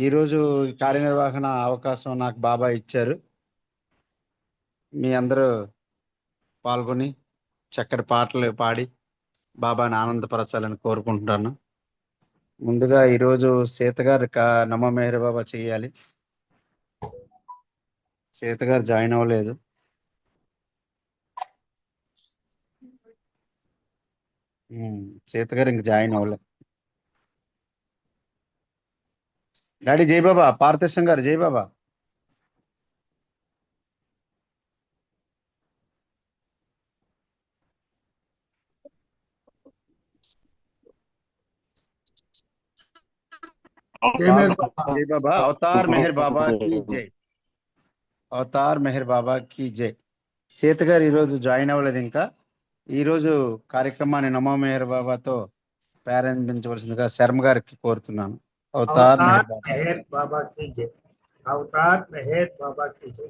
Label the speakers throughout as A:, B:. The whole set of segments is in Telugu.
A: ఈరోజు కార్యనిర్వహణ అవకాశం నాకు బాబా ఇచ్చారు. మీ అందరూ పాల్గొని చక్కటి పాటలు పాడి బాబాని ఆనందపరచాలని కోరుకుంటున్నాను. ముందుగా ఈరోజు సీత గారు నమో మెహర్ బాబా చేయాలి. సీత గారు జాయిన్ అవ్వలేదు. సీత గారు ఇంక జాయిన్ అవ్వలేదు. డాడీ జై బాబా. పార్థేశం గారు జై బాబా. జై బాబా. అవతార్ మెహర్ బాబా కి జై. అవతార్ మెహర్ బాబా కి జై. సీత గారు ఈరోజు జాయిన్ అవ్వలేదు. ఇంకా ఈరోజు కార్యక్రమాన్ని నమో మెహర్ బాబాతో ప్రారంభించవలసిందిగా శర్మ గారికి కోరుతున్నాను. అవతార్ మెహర్ బాబా.
B: మెహర్ బాబా की जय। अवतार मेहर बाबा की जय।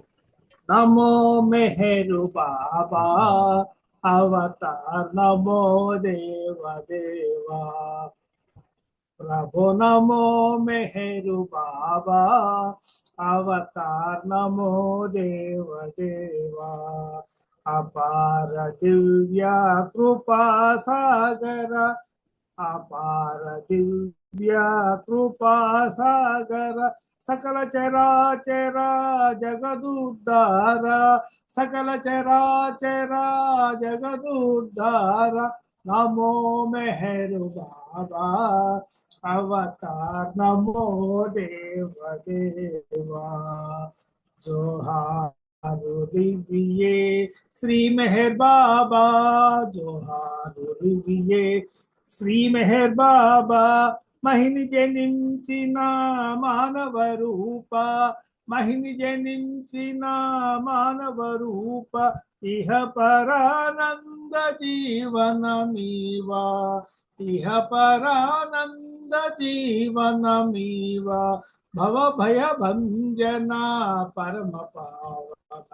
B: नमो मेहर बाबा अवतार नमो देव देवा। प्रभु नमो मेहर बाबा अवतार नमो देव देवा। अपार दिव्या कृपा सागर अपार दिव्या कृपा सागर सकल चराचरा जगदुद्धार सकल चराचरा जगदुद्धार नमो मेहर बाबा अवतार नमो देव देवा। जोहार दिव्ये श्री मेहर बाबा जोहार दिव्ये श्री मेहर बाबा महिनि जनिंచిన మానవ రూప महिनि जनिंచిన మానవ రూప ఇహ పరానంద జీవనమీవా ఇహ పరానంద జీవనమీవా భవ భయ భంజన పరమ పావన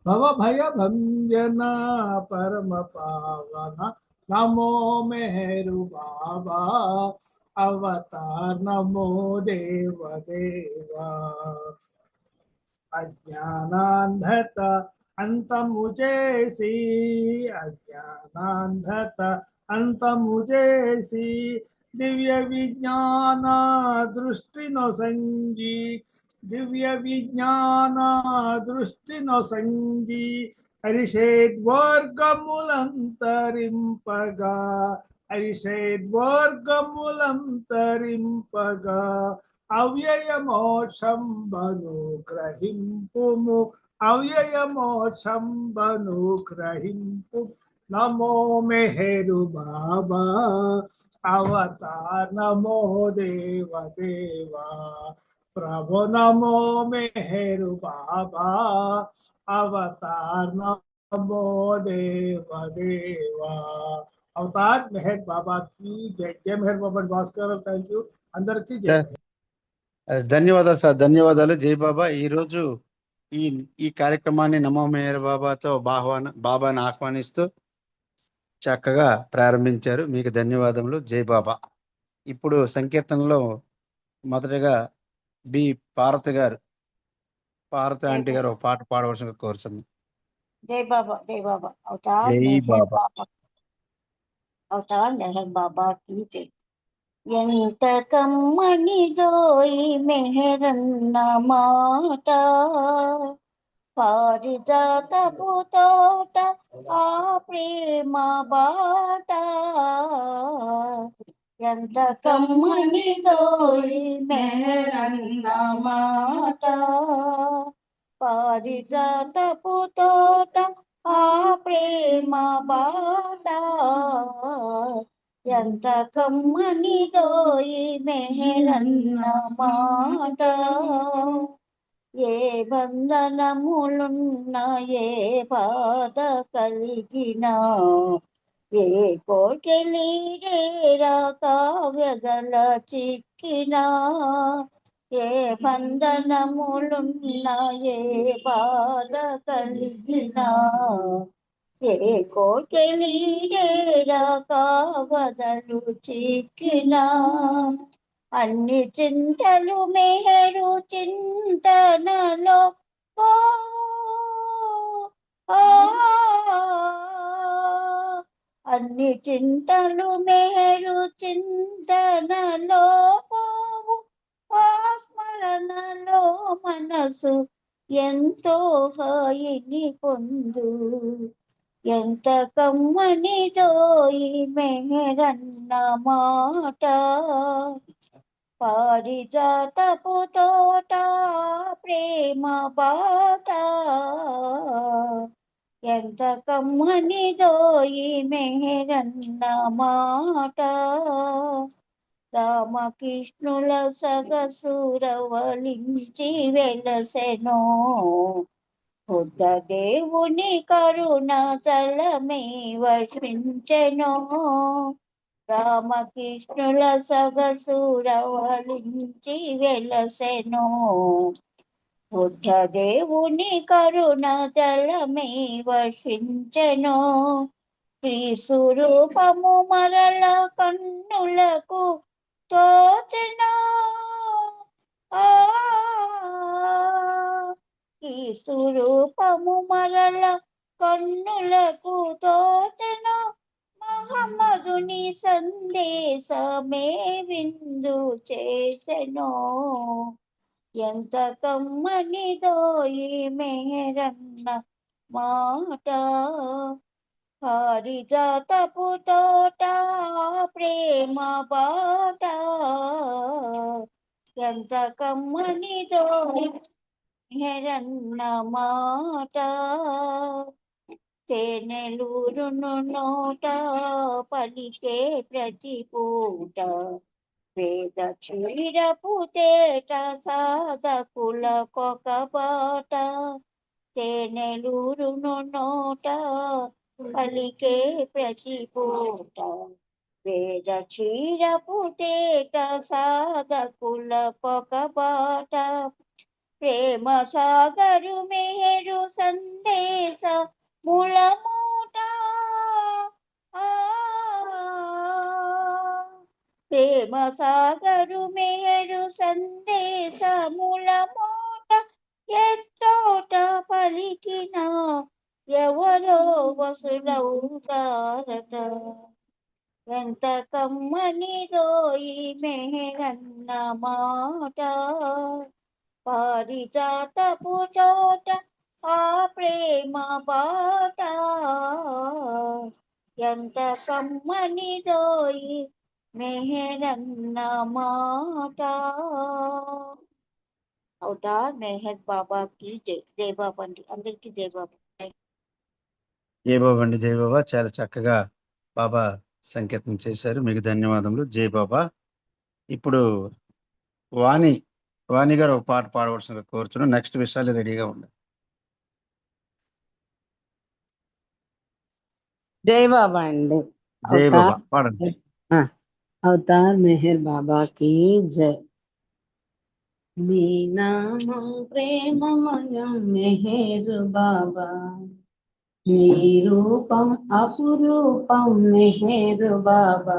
B: భవ భయ భంజన పరమ పావన नमो मेहर बाबा अवतार नमो देव देवा। अज्ञानांधत अंत मुझेसी अज्ञानांधत अंत मुझेसी दिव्य विज्ञान दृष्टि नो संगी दिव्य विज्ञान दृष्टि नो संगी హరిషేద్వర్గములంతరింపగా హరిషేద్వర్గములంతరింపగా అవ్యయ మోక్షంబను గ్రహింపుము అవ్యయ మోక్షంబను గ్రహింపు నమో మెహరు బాబా అవతార్ నమో దేవ దేవా। प्रभु नमो मेहर बाबा अवतार नमो देव देवा। अवतार मेहर बाबा की जय। जय मेहर बाबा भास्कर। थैंक यू अंदर की जय।
A: ధన్యవాదాలు సార్. ధన్యవాదాలు. జై బాబా. ఈరోజు ఈ ఈ కార్యక్రమాన్ని నమో మెహర్ బాబాతో బాబాని ఆహ్వానిస్తూ చక్కగా ప్రారంభించారు. మీకు ధన్యవాదములు. జై బాబా. ఇప్పుడు సంకీర్తనలో మొదటగా బి పార్వతి గారు పార్వతి ఆంటీ గారు ఒక పాట పాడవలసిన కోరుచున్నాను.
C: जय बाबा जय बाबा। अवतार
A: జై
C: मेहर
A: బాబా.
C: बाबा अवतार मेहर बाबा की जय। ఎంత కమ్మనిదోయి మెహరన్న మాట పారిజాతపు తోట ఆ ప్రేమ బాట ఎంత కమ్మనిదోయి మెహరన్న మాట పారిజాతపు తోట ఆ ప్రేమ బాట ఎంత కమ్మనిదోయి మెహరన్న మాట ఏ బంధనములున్నా ఏ బాధ కలిగినా ఏ కోకెలీరేరా కావ్యగల చిక్కినా ఏ బంధనములున్నా ఏ బాధ కలిగినా ఏ కోకెలీరేరా కావదలు చిక్కినా అన్ని చింతలు మేరు చింతనలో ఓ ఆ, అన్ని చింతలు మేరు చింతనలో పోవు ఆ స్మరణలో మనసు ఎంతో హాయిని పొందు ఎంత కమ్మనిదో ఈ మెహరన్న మాట పారిజాతపు తోట ప్రేమ బాట ఎంత కమ్మనిదో ఈ మెహరన్న మాట రామకృష్ణుల సగసురవలించి వెలసెనో బుద్ధ దేవుని కరుణ తలమే వర్షించెనో రామకృష్ణుల సగసురవలించి వెలసెనో బుద్ధ దేవుని కరుణ తలమే వర్షించెనో శ్రీస్వరూపము మరల కన్నులకు తోచెనో ఈ స్వరూపము మరల కన్నులకు తోచెనో మహమ్మదుని సందేశమే విందు చేసెనో ఎంత కమ్మనిదో ఈ మెహరన్న మాట పారిజాతపు తోట ప్రేమ బాట ఎంత కమ్మనిదో మెహరన్న మాట తేనెలూరును నోట పలికే ప్రతి పూట వేద క్షీరపు తేట సాధకుల కొక బాట తేనెలూరును నోట పలికే ప్రతి పూట వేద క్షీరపు తేట సాధకుల కొక బాట ప్రేమ సాగరు మేరు సందేశ మూలమూట ప్రేమ సాగరు మేరు సందేశ మూలమూట ఎత్తోట పలికిన ఎవరో వసులవుతారట ఎంత కమ్మనిదో ఈ మెహరన్న మాట పారిజాతపు తోట ఆ ప్రేమ బాట ఎంత కమ్మనిదో ఈ మెహరన్న మాట అవతార్ మెహర్ బాబా కి జై. జై బాబా అండి, అందరికీ జై బాబా.
A: జై బాబా అండి, జై బాబా. చాలా చక్కగా బాబా సంకేతం చేశారు, మీకు ధన్యవాదములు. జై బాబా. ఇప్పుడు వాణి వాణి గారు ఒక పాట పాడవలసిన కోరుతున్నాం. నెక్స్ట్ విషయాలు రెడీగా ఉన్నాయి.
D: జై బాబా అండి.
A: జై బాబా
D: అవతార్
A: పాడండి.
D: అవతార్ మెహర్ బాబా की जय. మీ నామం ప్రేమమయం మెహర్ బాబా, మీ రూపం అపురూపం మెహర్ బాబా,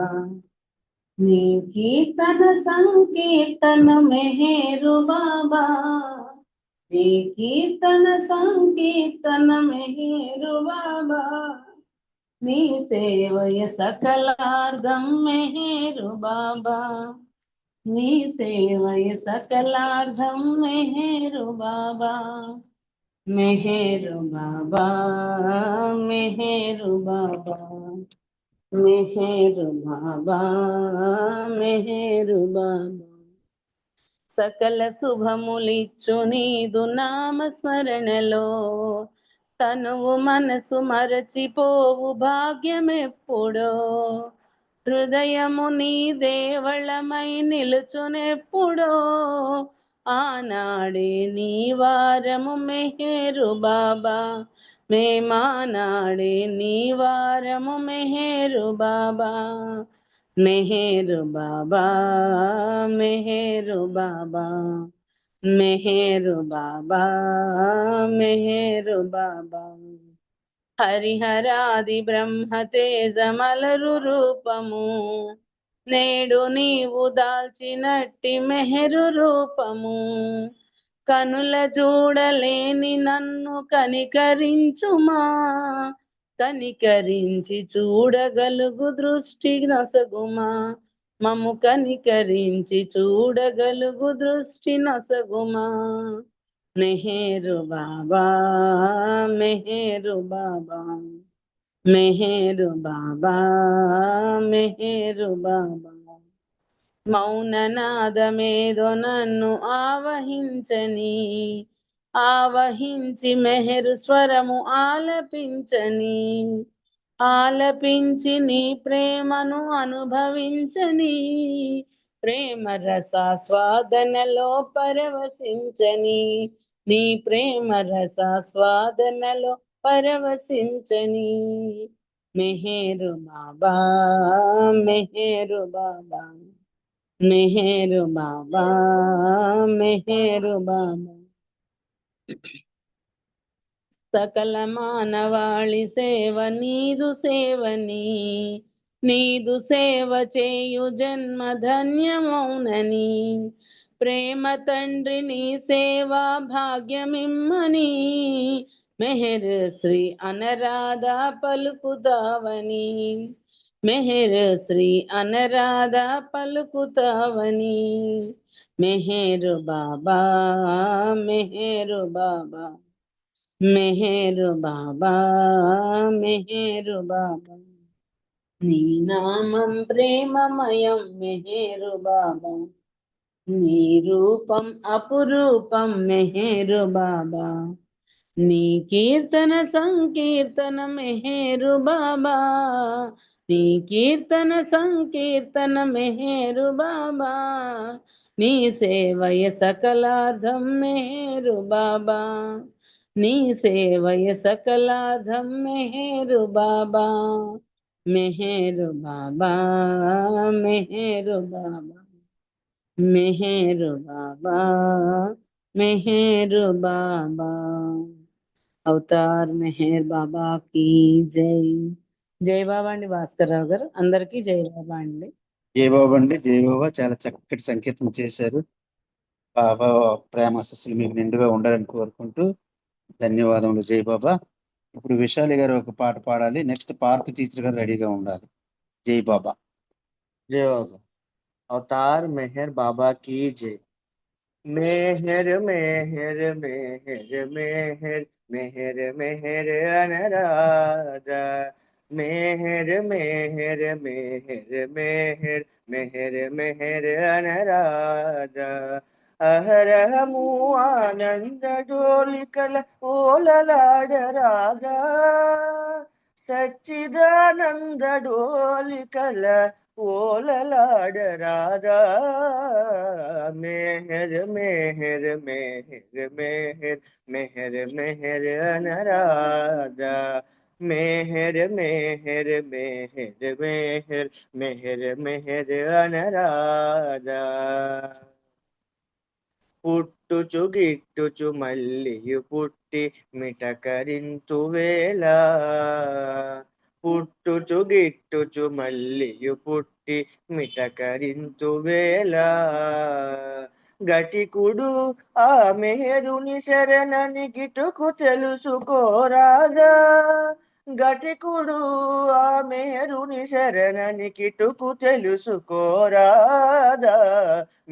D: మీ కీర్తన సంకీర్తన మెహర్ బాబా, మీ కీర్తన సంకీర్తన మెహర్ బాబా, నీ సేవయ సకలార్థం మెహరు బాబా, నీ సేవయ సకలార్థం మెహరు బాబా, మెహరు బాబా, మెహరు బాబా, మెహరు బాబా, మెహరు బాబా. సకల శుభములిచ్చు నీదు నామ స్మరణలో, తనువు మనసు మరచిపోవు భాగ్యమెప్పుడో, హృదయము నీ దేవళమై నిలుచునెప్పుడో, ఆనాడే నీ వారము మెహరు బాబా, మేమానాడే నీ వారము మెహరు బాబా, మెహరు బాబా, మెహరు బాబా, మెహరు బాబా, మెహరు బాబా. హరిహరాది బ్రహ్మ తేజమలరు రూపము, నేడు నీవు దాల్చినట్టి మెహరు రూపము కనుల చూడలేని నన్ను కనికరించుమా కనికరించి చూడగలుగు దృష్టి నొసగుమా మము కనికరించి చూడగలుగు దృష్టి నొసగుమా మెహరు బాబా మెహరు బాబా మెహరు బాబా మెహరు బాబా మౌననాదమేదో నన్ను ఆవహించి మెహరు స్వరము ఆలపించి నీ ప్రేమను అనుభవించని ప్రేమ రసాస్వాదనలో పరవశించని నీ ప్రేమ రసాస్వాదనలో పరవశించని మెహరు బాబా మెహరు బాబా మెహరు బాబా మెహరు బాబా సకల మానవాళి సేవ నీదు సేవ చేయు జన్మ ధన్యమౌనని ప్రేమ తండ్రి నీ సేవా భాగ్యమిమ్మని మెహర్ శ్రీ అనరాధా పలుకుతావని మెహర్ శ్రీ అనరాధా పలుకుతావని మెహరు బాబా మెహరు బాబా మెహరు బాబా మెహరు బాబా నీ నామం ప్రేమమయం మెహరు బాబా నీ రూపం అపురూపం మెహరు బాబా నీ కీర్తన సంకీర్తన మెహరు బాబా నీ కీర్తన సంకీర్తన మెహరు బాబా నీ సేవయ సకలార్థం మెహరు బాబా నీ సేవయ సకలార్థం మెహరు బాబా మెహరు బాబా మెహరు బాబా మెహరు బాబా మెహరు బాబా అవతార్ మెహర్ బాబా की జై జై బాబా అండి భాస్కర్ రావు గారు అందరికీ జై బాబా అండి
A: జై బాబా అండి, జై బాబా. చాలా చక్కటి సంకేతం చేశారు. బాబా ప్రేమ ఆశీస్సులు మీకు నిండుగా ఉండాలని కోరుకుంటూ ధన్యవాదములు. జై బాబా. ఇప్పుడు విశాలి గారు ఒక పాట పాడాలి. నెక్స్ట్ పార్క్ టీచర్ గారు రెడీగా ఉండాలి. జై బాబా.
E: जय बाबा। अवतार मेहर बाबा की जय। मेहर मेहर मेहर मेहर मेहर मेहर अनराजा मेहर मेहर मेहर मेहर मेहर मेहर अनराजा अहरहमु आनंद डोलिकल ओललाड राजा सच्चिदानंद डोलिकल ओललाड राजा मेहर मेहर मेहर मेहर मेहर मेहर अनराजा मेहर मेहर मेहर मेहर मेहर मेहर अनराजा పుట్టుచు గిట్టుచు మల్లియు పుట్టి మిటకరింతు వేళ పుట్టుచు గిట్టుచు మల్లియు పుట్టి మిటకరింతు వేళ గటికుడు ఆ మెహరుని శరణని గిటుకు తెలుసుకోరాగా గటికుడు ఆ మేరుని శరణని కిటుకు తెలుసుకోరాదా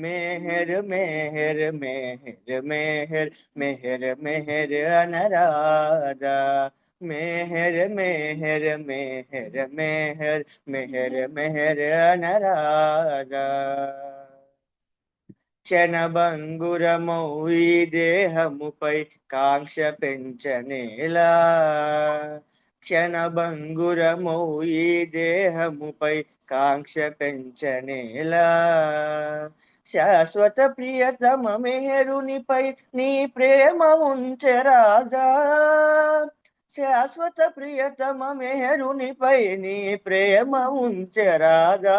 E: మెహర్ మెహర్ మెహర్ మెహర్ మెహర్ మెహర్ అనరాదా మెహర్ మెహర్ మెహర్ మెహర్ మెహర్ మెహర్ అనరాదా క్షణభంగురమౌ ఈ దేహముపై కాంక్ష పెంచనేలా క్షణభంగురమౌ ఈ దేహముపై కాంక్ష పెంచనేలా శాశ్వత ప్రియతమ మెహరునిపై నీ ప్రేమ ఉంచరాజా శాశ్వత ప్రియతమ మెహరునిపై నీ ప్రేమ ఉంచరాగా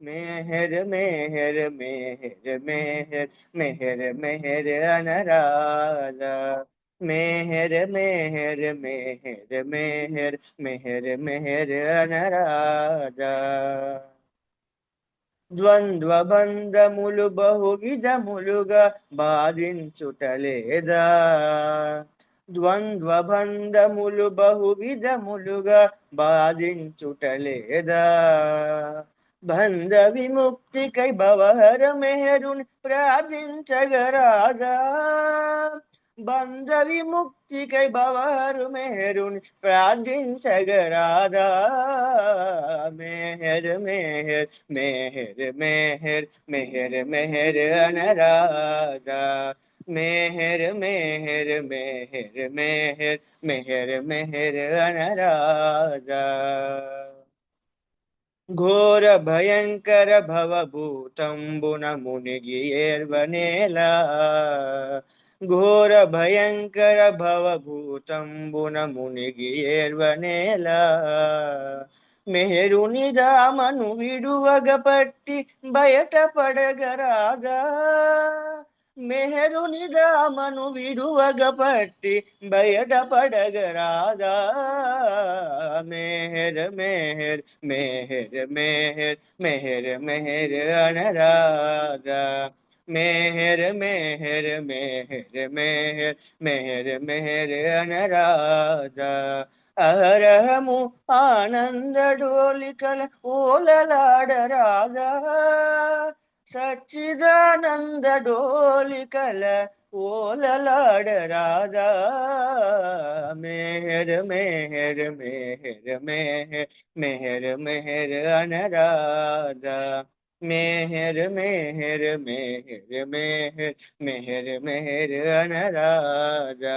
E: మెహర్ మెహర్ మెహర్ మెహర్ మెహర్ మెహర్ అనరాజా मेहर मेहर मेहर मेहर मेहर मेहर अनराजा ద్వంద్వ బంధములు బహువిధములుగా బాధించుటలేదా ద్వంద్వ బంధములు బహువిధములుగా బాధించుటలేదా బంధ విముక్తికై భవహర మెహరుని ప్రార్థించగరాదా బంధ విముక్తికై భవహరు మెహరుని ప్రార్థించగరాదా మెహర్ మెహర్ మెహర్ మెహర్ మెహర్ మెహర్ అనరాదా మెహర్ మెహర్ మెహర్ మెహర్ మెహర్ మెహర్ అనరాదా ఘోర భయంకర భవభూతంబున మునిగి ఏర్వనేలా ఘోర భయంకర భవభూతంబున మునిగి ఏర్వనేలా మెహరుని దామను విడువగ పట్టి బయట పడగరాదా మెహరుని దామను విడువగ పట్టి బయట పడగరాదా మెహర్ మెహర్ మెహర్ మెహర్ మెహర్ మెహర్ అనరాదా మెహర్ మెహర్ మెహర్ మెహర్ మెహర్ మెహర్ అనరాదా అహరహము ఆనంద డోలికల ఓలలాడరాదా సచ్చిదానంద డోలికల ఓలలాడరాదా మెహర్ మెహర్ మెహర్ మెహర్ మెహర్ మెహర్ అనరాదా మెహర్ మెహర్ మెహర్ మెహర్ మెహర్ మెహర్ అనరాదా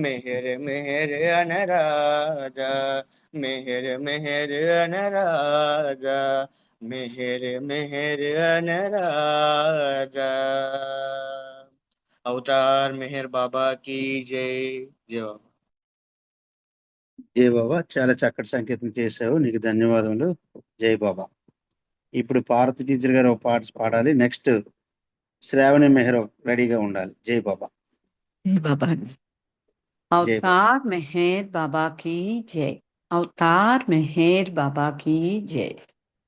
E: మెహర్ మెహర్ అనరాదా మెహర్ మెహర్ అనరాదా మెహర్ మెహర్ అనరాదా అవతార్ మెహర్ బాబా की జై జై బాబా
A: జై బాబా, చాలా చక్కటి సంకేతం చేశావు, నీకు ధన్యవాదములు. జై బాబా. ఇప్పుడు పార్వతి టీచర్ గారు ఒక పాట పాడాలి. నెక్స్ట్ శ్రావణి మెహర్ రెడీగా ఉండాలి. జై బాబా.
F: जय बाबा
A: జై బాబా.
F: अवतार मेहर बाबा की जय अवतार मेहर बाबा की जय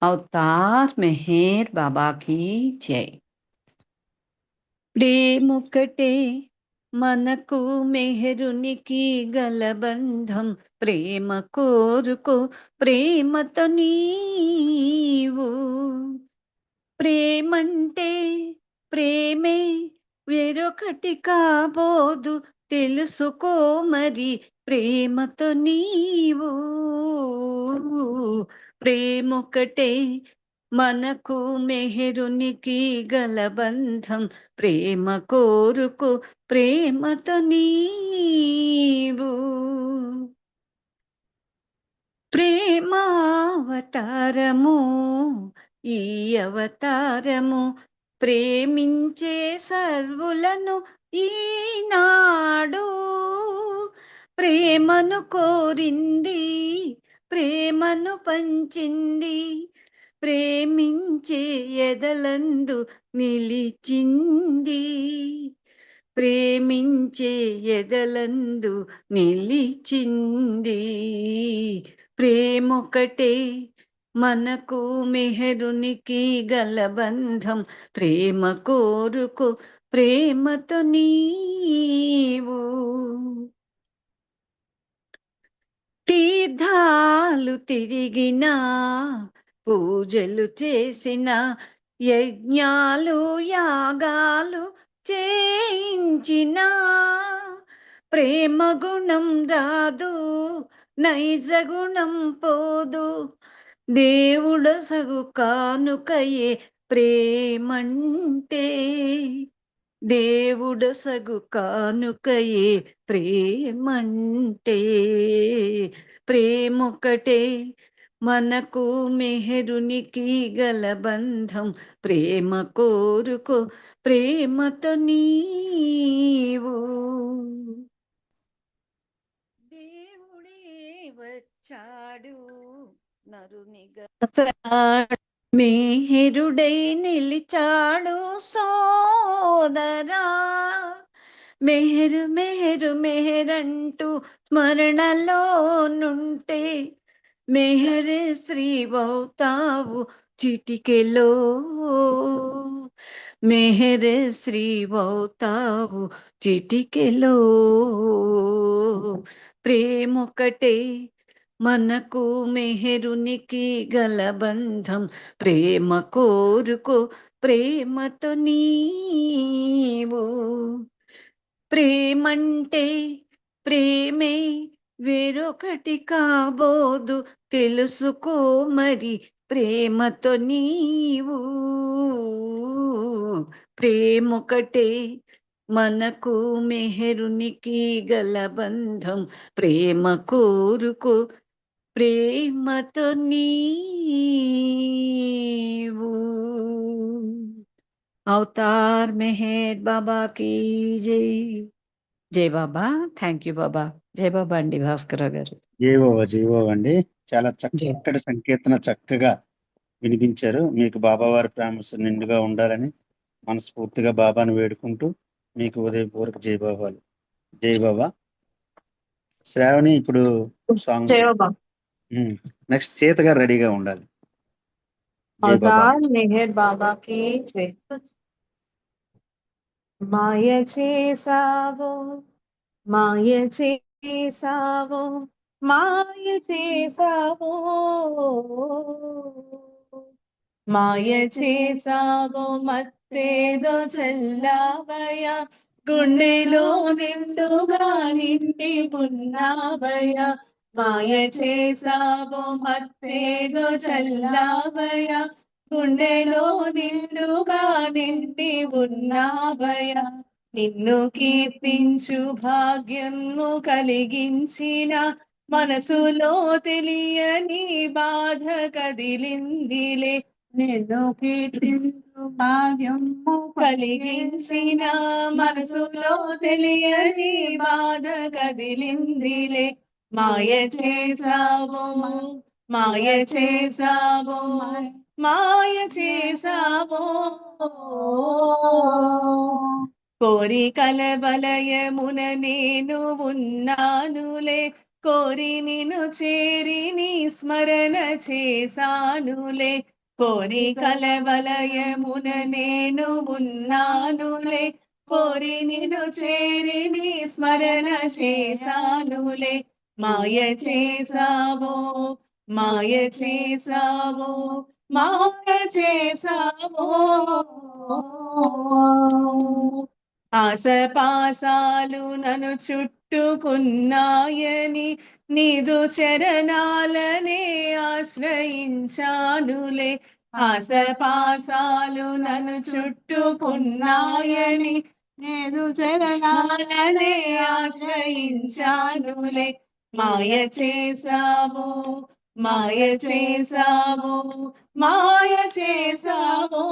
F: अवतार मेहर बाबा की जय ప్రేమొకటే మనకు మెహరునికి గల బంధం ప్రేమ కోరుకో ప్రేమతో నీవు ప్రేమంటే ప్రేమే వేరొకటి కాబోదు తెలుసుకో మరి ప్రేమతో నీవు ప్రేమొకటే మనకు మెహరునికి గల బంధం ప్రేమ కోరుకు ప్రేమతో నీవు ప్రేమావతారము ఈ అవతారము ప్రేమించే సర్వులను ఈనాడు ప్రేమను కోరింది ప్రేమను పంచింది ప్రేమించే ఎదలందు నిలిచింది ప్రేమించే ఎదలందు నిలిచింది ప్రేమొకటే మనకు మెహరునికి గల బంధం ప్రేమ కోరుకు ప్రేమతో నీవు తీర్థాలు తిరిగినా పూజలు చేసిన యజ్ఞాలు యాగాలు చేయించిన ప్రేమ గుణం రాదు నైజ గుణం పోదు దేవుడు సగు కానుకయే ప్రేమంటే దేవుడు సగు కానుకయే ప్రేమంటే ప్రేమొకటే మనకు మెహరునికి గల బంధం ప్రేమ కోరుకో ప్రేమతో నీవు దేవుడే వచ్చాడు నరునిగా మెహరుడై నిలిచాడు సోదరా మెహరు మెహరు మెహరంటూ స్మరణలో నుంటే మెహర్ శ్రీవౌతావు చిటికెలో మెహర్ శ్రీవౌతావు చిటికెలో ప్రేమొకటే మనకు మెహరునికి గల బంధం ప్రేమ కోరుకో ప్రేమతో నీవు ప్రేమంటే ప్రేమే వేరొకటి కాబోదు తెలుసుకో మరి ప్రేమతో నీవు ప్రేమొకటే మనకు మెహరునికి గల బంధం ప్రేమ కోరుకో ప్రేమతో నీవు అవతార్ మెహర్ బాబా కీ జై జై బాబా. థ్యాంక్ యూ బాబా. జై బాబా అండి భాస్కరరావు గారు.
A: జై బాబా అండి. చాలా
F: జై.
A: చక్కటి సంకీర్తన చక్కగా వినిపించారు. మీకు బాబా వారి ప్రేమ నిండుగా ఉండాలని మనస్ఫూర్తిగా బాబాను వేడుకుంటూ మీకు ఉదయపూర్వక జై బాబాలు. జై బాబా. శ్రావణి ఇప్పుడు సాంగ్
D: జై బాబా.
A: నెక్స్ట్ సీత గారు రెడీగా ఉండాలి. జై బాబా.
D: అవతార్ మెహర్ బాబా కీ జై. మాయ చేసావో మాయ చేసావో మాయ చేసావో మాయ చేసావో మత్తేదో చల్లావయ గుండెలో నిండుగా నిండి ఉన్నావయ మాయ చేసావో మత్తేదో చల్లావయ గుండెలో నిండుగా నిండి ఉన్నావయ నిన్ను కీర్తించు భాగ్యము కలిగించిన మనసులో తెలియని బాధ కదిలిందిలే నిన్ను కీర్తించు భాగ్యము కలిగించిన మనసులో తెలియని బాధ కదిలిందిలే మాయ చేసావో మాయ చేసావో మాయ చేసావో కోరికల వలయమున నేను ఉన్నానులే కోరి నిన్ను చేరి నీ స్మరణ చేసానులే కోరికల వలయమున నేను ఉన్నానులే కోరి నిన్ను చేరి నీ స్మరణ చేసానులే మాయ చేసావో మాయ చేసావో మాయ చేసావో ఆశపాసాలు నన్ను చుట్టుకున్నాయని నీదు చరణాలనే ఆశ్రయించానులే ఆశపాసాలు నన్ను చుట్టుకున్నాయని నీదు చరణాలనే ఆశ్రయించానులే మాయ చేసావో మాయ చేసావో మాయ చేసావో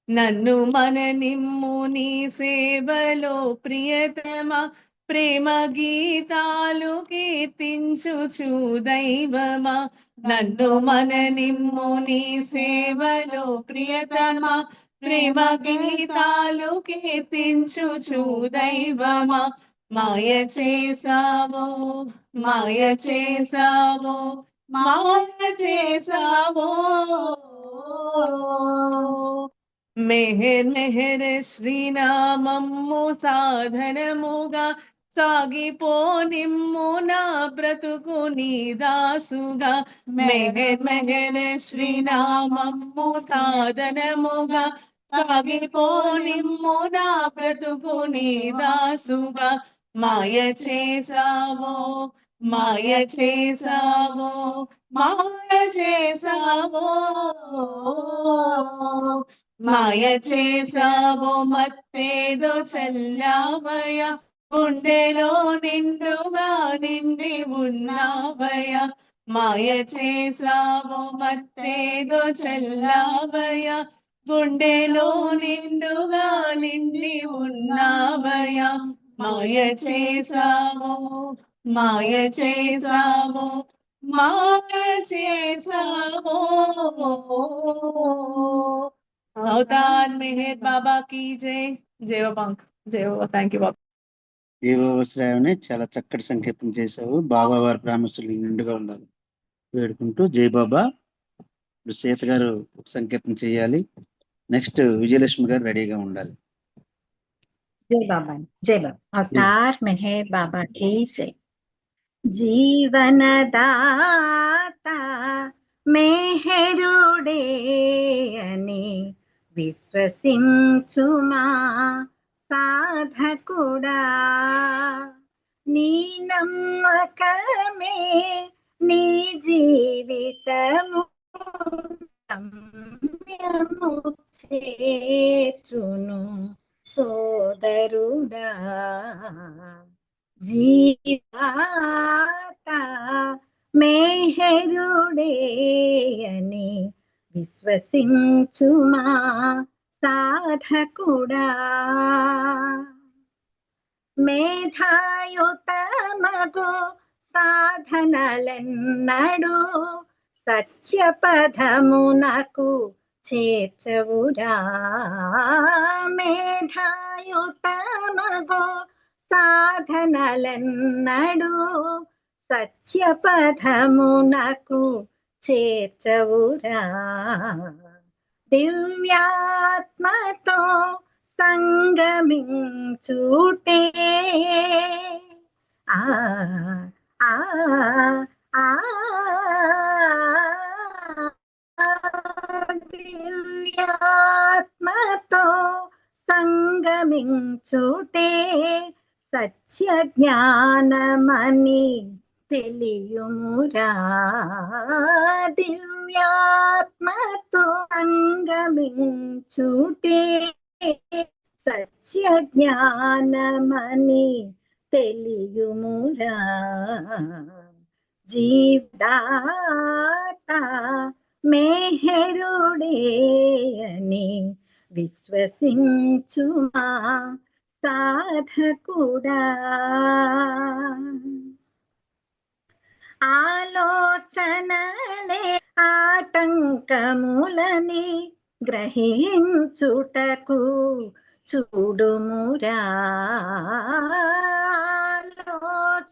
D: నన్ను మన నిమ్ము నీ సేవలో ప్రియతమా ప్రేమ గీతాలు కీర్తించుచు దైవమా నన్ను మన నిమ్ము నీ సేవలో ప్రియతమా ప్రేమ గీతాలు కీర్తించుచు దైవమా మాయ చేసావో మాయ చేసావో మాయ చేసావో మెహర్ మెహర్ శ్రీనామమ్ము సాధనముగా సాగిపో నిమ్ము నా బ్రతుకు నీ దాసుగా మెహర్ మెహర్ శ్రీనామమ్ము సాధనముగా సాగిపో నిమ్ము నా బ్రతుకు నీ దాసుగా మాయ చేసావో మాయ చేసావో మాయ చేసావో మాయ చేసావో మత్తేదో చల్లావయ గుండెలో నిండుగా నిండి ఉన్నావయ మాయ చేసావో మత్తేదో చల్లావయ గుండెలో నిండుగా నిండి ఉన్నావయ మాయ చేసావో మాయ చేసావో మాయ చేసావో అవతార్ మెహర్ బాబా కీ జై. జై బాబా. జై బాబా. థ్యాంక్ యూ బాబా.
A: జై బాబా శ్రావణి చాలా చక్కటి సంకీర్తన చేశావు. బాబా వారి ప్రాముఖ్యతలు నిండుగా ఉండాలి. వేడుకుంటూ జై బాబా. ఇప్పుడు సీత గారు సంకీర్తన చేయాలి. నెక్స్ట్ విజయలక్ష్మి గారు రెడీగా ఉండాలి.
G: जय बाबा, जय बाबा। अवतार मेहर बाबा की जय। जीवन दाता मेहरुडे అని విశ్వసించుమా సాధకుడా, నీ నమ్మకమే నీ జీవితము గమ్యము చేర్చును సోదరుడా. జీవాత మేహరుడే అని విశ్వసించుమా సాధకుడా, మేధాయుతమగు సాధనలెన్నడు సత్య పదమునకు చేర్చవురా. మేధాయుతమగు సాధనలెన్నడు సత్య పదమునకు చేర్చవురా. దివ్యాత్మతో సంగమించుటే ఆ ఆ ఆ దివ్యాత్మతో సంగమించుటే సత్య జ్ఞానమని తెలియుమురా. దివ్యాత్మతో సంగమించుటే సత్య జ్ఞానమని తెలియుమురా. జీవదాత మేహరుడే అని విశ్వసించుమా సాధకుడా. ఆలోచనలే ఆటంకములని గ్రహించుటకు చూడుమురా.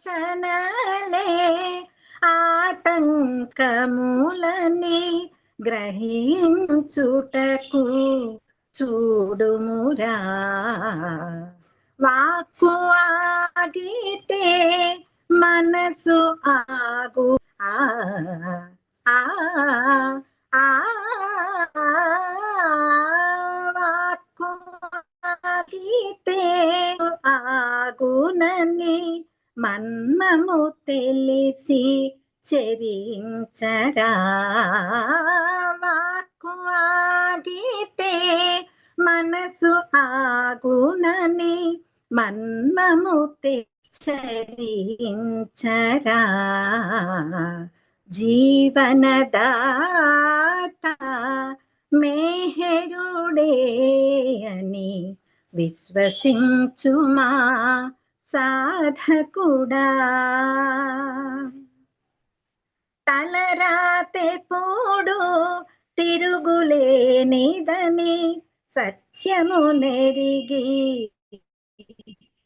G: ఆలోచనలే ఆటంకములని గ్రహించుటకు చూడుమురా. వాక్కు ఆగితే మనసు ఆగు ఆ ఆ ఆ వాక్కు ఆగితే ఆగునని మన్నము తెలిసి చెరించరా. వాక్కు ఆగితే మనసు ఆగునని మన్నము చరించరా. జీవనదాత మేహరుడే అని విశ్వసించుమా సాధకుడా. తలరాతే పోడు తిరుగులేనిదని సత్యము నెరిగి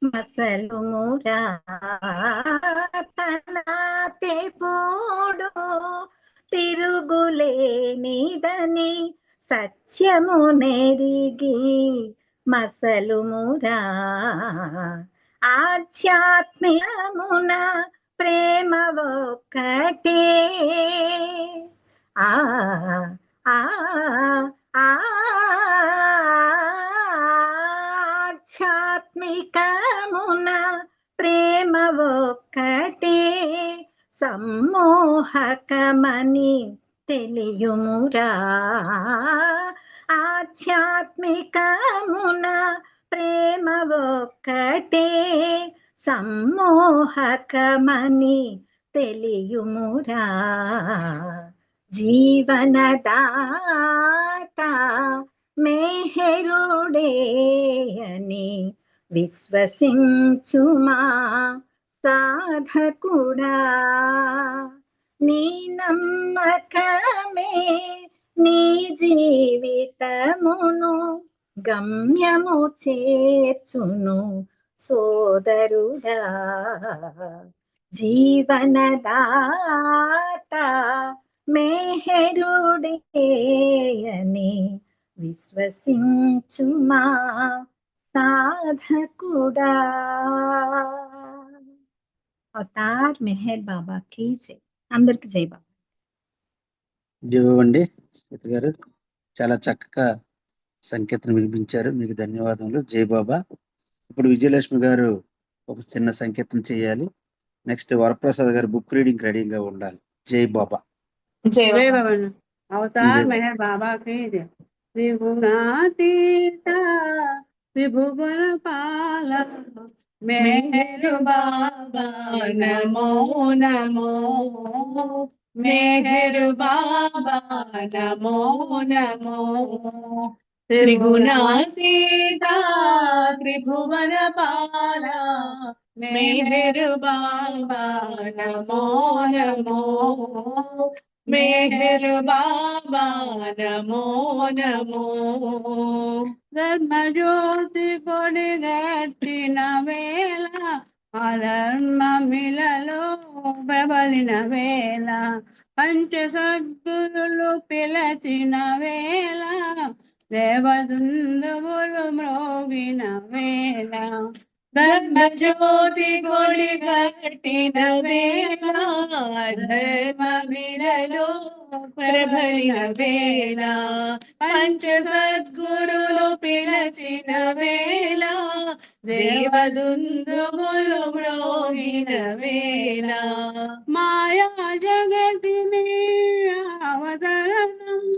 G: మసలుమురా. తలరాతే పోడు తిరుగులేనిదని సత్యము నెరిగి మసలుమురా. ఆధ్యాత్మికమున ప్రేమ ఒక్కటే ఆ ఆ ఆధ్యాత్మికమున ప్రేమ ఒక్కటే సమ్మోహకమని తెలియుమురా. ఆధ్యాత్మికమున ప్రేమ ఒక్కటే సమ్మోహకమని తెలియుమురా. జీవనదాత మేహరుడే అని విశ్వసించుమా సాధకుడా. నీ నమ్మకమే నీ జీవితమును గమ్యము చేర్చును సోదరుడా. జీవనదాత మెహరుడేయని విశ్వసించుమా సాధకుడా. అవతార్ మెహర్ బాబా కీ జై. అందరికి జై బాబా.
A: జయవండి సీత గారు, చాలా చక్కగా సంకేతం వినిపించారు. మీకు ధన్యవాదములు. జై బాబా. ఇప్పుడు విజయలక్ష్మి గారు ఒక చిన్న సంకేతం చేయాలి. నెక్స్ట్ వరప్రసాద్ గారు బుక్ రీడింగ్ రెడీగా ఉండాలి. జై బాబా.
H: జై బాబా. అవతార్
A: జై బాబా.
H: మెహర్ బాబా की जय. त्रिगुणातीत त्रिभुवन पाल मेहर बाबा नमो नमो. मेहर बाबा नमो नमो. त्रिगुणातीत त्रिभुवन पाल मेहर बाबा नमो नमो. मेहर बाबा नमो नमो. ధర్మ జ్యోతి కొడిగట్టిన వేళ అధర్మమిలలో ప్రబలిన వేళ పంచ సద్గురులు పిలచిన వేళ దేవదుందువులు మ్రోగిన వేళ ధర్మ జ్యోతి కొడిగట్టిన వేళ ధర్మమిలలో ప్రబలిన వేళ పంచ సద్గురులు పిలచిన వేళ దేవదుందువులు మ్రోగిన వేళ మాయా జగతిని అవతరణం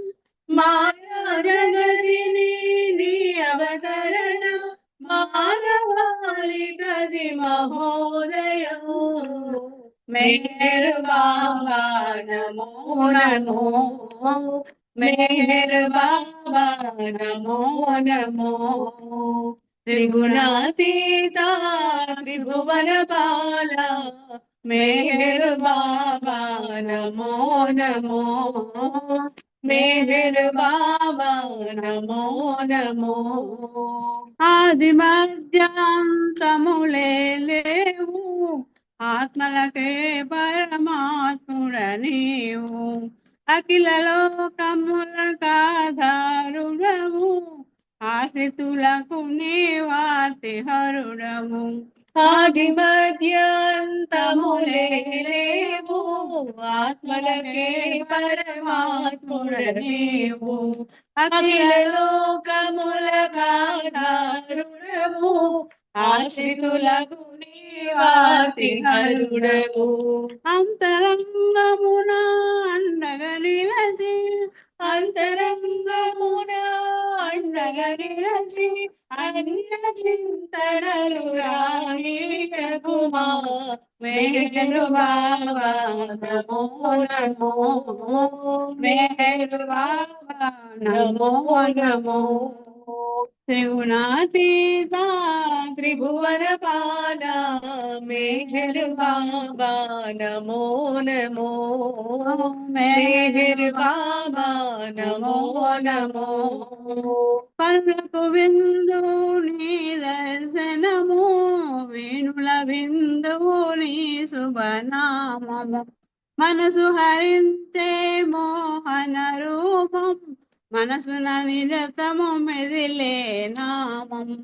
H: మాయా జగతిని నీ అవతరణం మానవాళి ప్రతి మహోదయం मेहर बाबा नमो नमो. मेहर बाबा नमो नमो. त्रिगुणातीता त्रिभुवन पाला मेहर बाबा नमो नमो. मेहर बाबा नमो नमो. आदि मध्यांतमुले लेవు ఆత్మలకే పరమాత్ముడ నీవు అఖిల లోకములకాధారుడవు ఆశ్రితులకు నీవాతి హరుడవు ఆది మధ్యంతములే లేవు ఆత్మలకే పరమాత్ముడ నీవు అఖిల లోకములకాధారుడవు ఆశ్రితులకు నీవాతి హరుడవు అంతరంగమున అండగా నిలచి అంతరంగమున అండగా నిలచి అన్య చింతనలు రానికుమా మెహరు బాబా నమో నమో. మెహరు బాబా నమో నమో. त्रिगुणातीता त्रिभुवन पाला मेहर बाबा नमो नमो. मेहर बाबा नमो नमो. కళ్ళకు విందు నీ దర్శనము వేణుల విందువు నీ శుభనామము మనసు హరించే మోహన రూపం మనసున నిరతము మెదిలే నామం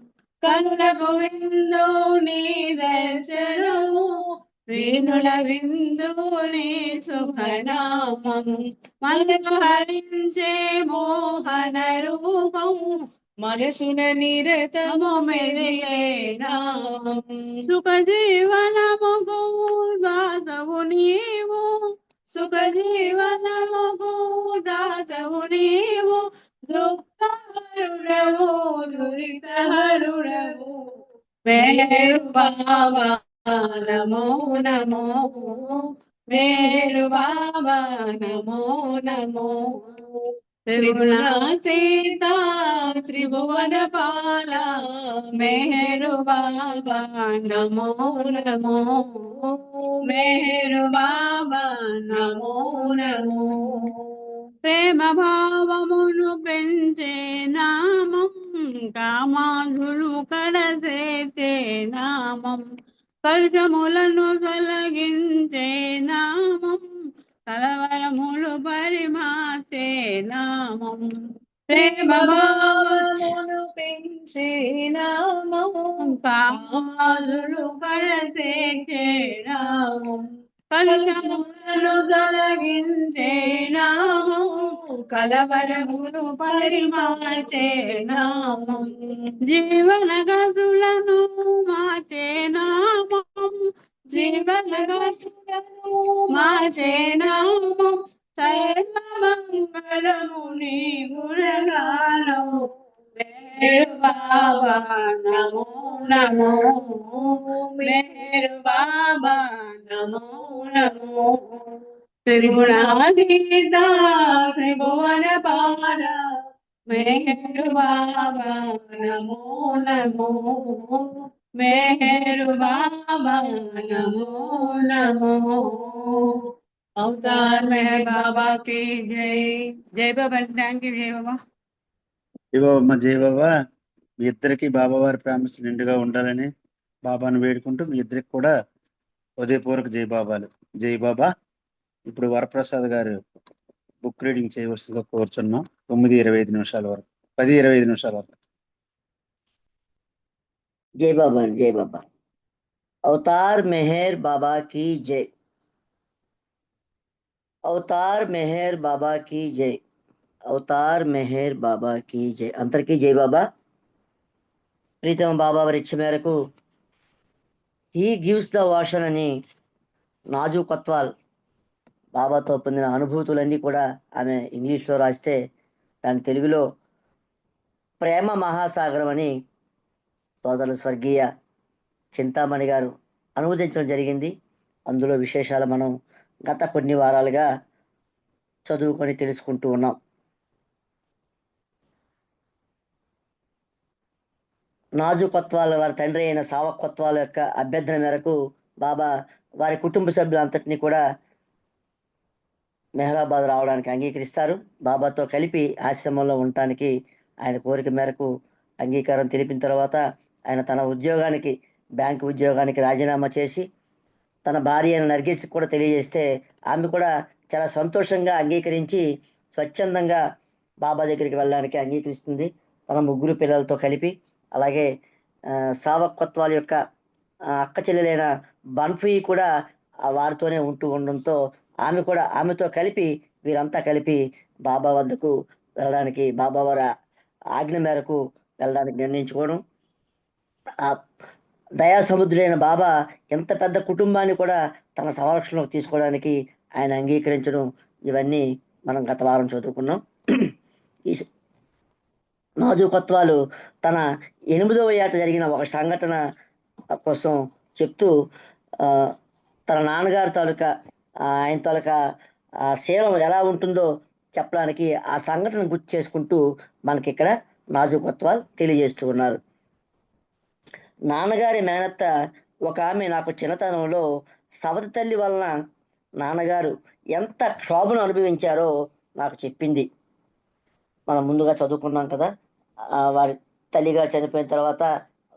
H: కళ్ళకు విందు నీ దర్శనము వేణుల విందు నీ శుభనామం మనసు హరించే మోహన రూపం మనసున నిరతము మెదిలే నామం సుఖ జీవనముకు దాతవు నీవు సుఖ జీవనముకు దాతవు నీవు దుఃఖహరుడవు దురితహరుడవు మేరు బాబా నమో నమో. మేరు బాబా నమో నమో. त्रिगुणातीत त्रिभुवन पाला मेहर बाबा नमो नमो. मेहर बाबा नमो नमो. ప్రేమ భావమును పెంచే నామం కామాధులు కడసేచే నామం కలుషములను తొలగించే నామం, కలవరములు పరిమార్చే నామం, ప్రేమ భావమును పెంచే నామం, కామాదులు కడతేచే నామం, కలుషములను తొలగించే నామం, కలవరములు పరిమార్చే నామం, జీవన గదులను మార్చే నామం, జీవన గదులను మార్చే నామం, సర్వమంగళము నీ గుణగానము, మేరు బాబా నమో నమో, మేరు బాబా నమో నమో, త్రిగుణాతీత త్రిభువన పాల, మేరు బాబా నమో నమో, మేరు బాబా నమో నమో. అవతార్ మెహర్ బాబా की जय. జై బాబా. Thank you. జై బాబా.
A: జయబాబమ్మ జయబాబా. మీ ఇద్దరికి బాబావారి ప్రామిస్ నిండుగా ఉండాలని బాబాను వేడుకుంటూ మీ ఇద్దరికి కూడా ఉదయపూర్వక జై బాబాలు. జై బాబా. ఇప్పుడు వరప్రసాద్ గారు బుక్ రీడింగ్ చేయవలసిందిగా కోరుచున్నాం. 9:25 నిమిషాల వరకు, 10:25 నిమిషాల వరకు.
I: जय बाबा जय बाबा। अवतार मेहर बाबा की जय। अवतार मेहर बाबा की जय। अवतार मेहर बाबा की जय। अंतरकी जय बाबा। ప్రీతమ బాబా వారి ఇచ్చ మేరకు హీ గివ్స్ ద వాషన్ అని నాజు కొత్వాల్ బాబాతో పొందిన అనుభూతులన్నీ కూడా ఆమె ఇంగ్లీష్లో రాస్తే దాని తెలుగులో ప్రేమ మహాసాగరం అని సోదరులు స్వర్గీయ చింతామణి గారు అనువదించడం జరిగింది. అందులో విశేషాలు మనం గత కొన్ని వారాలుగా చదువుకొని తెలుసుకుంటూ ఉన్నాం. నాజు కొత్వాల్ వారి తండ్రి అయిన సావక్ కొత్వాల్ యొక్క అభ్యర్థన మేరకు బాబా వారి కుటుంబ సభ్యులంతటినీ కూడా మెహరాబాద్ రావడానికి అంగీకరిస్తారు. బాబాతో కలిపి ఆశ్రమంలో ఉండటానికి ఆయన కోరిక మేరకు అంగీకారం తెలిపిన తర్వాత ఆయన తన ఉద్యోగానికి, బ్యాంకు ఉద్యోగానికి రాజీనామా చేసి తన భార్య అయిన నర్గిస్ కూడా తెలియజేస్తే ఆమె కూడా చాలా సంతోషంగా అంగీకరించి స్వచ్ఛందంగా బాబా దగ్గరికి వెళ్ళడానికి అంగీకరిస్తుంది తన 3 పిల్లలతో కలిపి. అలాగే సావక్ కొత్వాల్ యొక్క అక్క చెల్లెలైన బన్ఫీ కూడా వారితోనే ఉంటూ ఉండడంతో ఆమెతో కలిపి వీరంతా కలిపి బాబా వద్దకు వెళ్ళడానికి, బాబా వారి ఆజ్ఞ మేరకు వెళ్ళడానికి నిర్ణయించుకోవడం. ఆ దయా సముద్రుడైన బాబా ఎంత పెద్ద కుటుంబాన్ని కూడా తన సంరక్షణలోకి తీసుకోవడానికి ఆయన అంగీకరించడం, ఇవన్నీ మనం గత వారం చదువుకున్నాం. ఈ నాజు కొత్వాలు తన 8వ ఏట జరిగిన ఒక సంఘటన కోసం చెప్తూ తన నాన్నగారి తాలూకా ఆయన తాలూకా శీలం ఎలా ఉంటుందో చెప్పడానికి ఆ సంఘటన గుర్తు చేసుకుంటూ మనకి ఇక్కడ నాజు కొత్వాల్ తెలియజేస్తూ ఉన్నారు. నాన్నగారి మేనత్త ఒక ఆమె నాకు చిన్నతనంలో సవతి తల్లి వలన నాన్నగారు ఎంత క్షోభను అనుభవించారో నాకు చెప్పింది. మనం ముందుగా చదువుకున్నాం కదా, వారి తల్లిగారు చనిపోయిన తర్వాత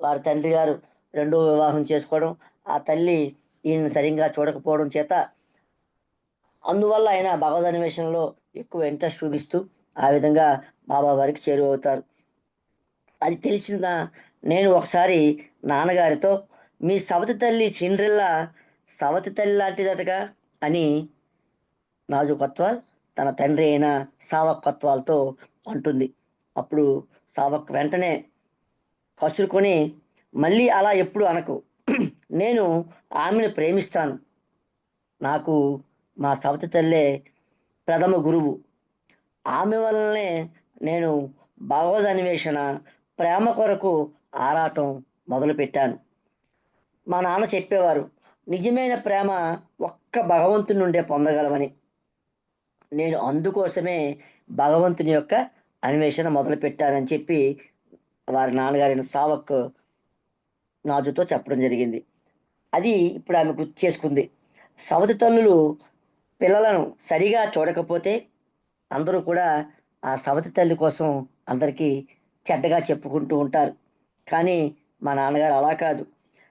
I: వారి తండ్రి గారు 2వ వివాహం చేసుకోవడం, ఆ తల్లి ఈయన సరిగ్గా చూడకపోవడం చేత అందువల్ల ఆయన భగవద్ అన్వేషణలో ఎక్కువ ఇంట్రెస్ట్ చూపిస్తూ ఆ విధంగా బాబా వారికి చేరువవుతారు. అది తెలిసిన నేను ఒకసారి నాన్నగారితో మీ సవతి తల్లి సిండ్రిల్లా సవతి తల్లి లాంటిదటగా అని నాజు కొత్వాల్ తన తండ్రి అయిన సావక్ కొత్వాల్తో అంటుంది. అప్పుడు సావక్ వెంటనే కసురుకొని, మళ్ళీ అలా ఎప్పుడు అనకు, నేను ఆమెను ప్రేమిస్తాను, నాకు మా సవతి తల్లే ప్రథమ గురువు, ఆమె వల్లనే నేను భగవద్ అన్వేషణ ప్రేమ కొరకు ఆరాటం మొదలుపెట్టాను. మా నాన్న చెప్పేవారు, నిజమైన ప్రేమ ఒక్క భగవంతుని నుండే పొందగలమని. నేను అందుకోసమే భగవంతుని యొక్క అన్వేషణ మొదలుపెట్టానని చెప్పి వారి నాన్నగారైన సావక్ నాజుతో చెప్పడం జరిగింది. అది ఇప్పుడు ఆమె గుర్తు చేసుకుంది. సవతి తల్లులు పిల్లలను సరిగా చూడకపోతే అందరూ కూడా ఆ సవతి తల్లి కోసం అందరికీ చెడ్డగా చెప్పుకుంటూ ఉంటారు. కానీ మా నాన్నగారు అలా కాదు,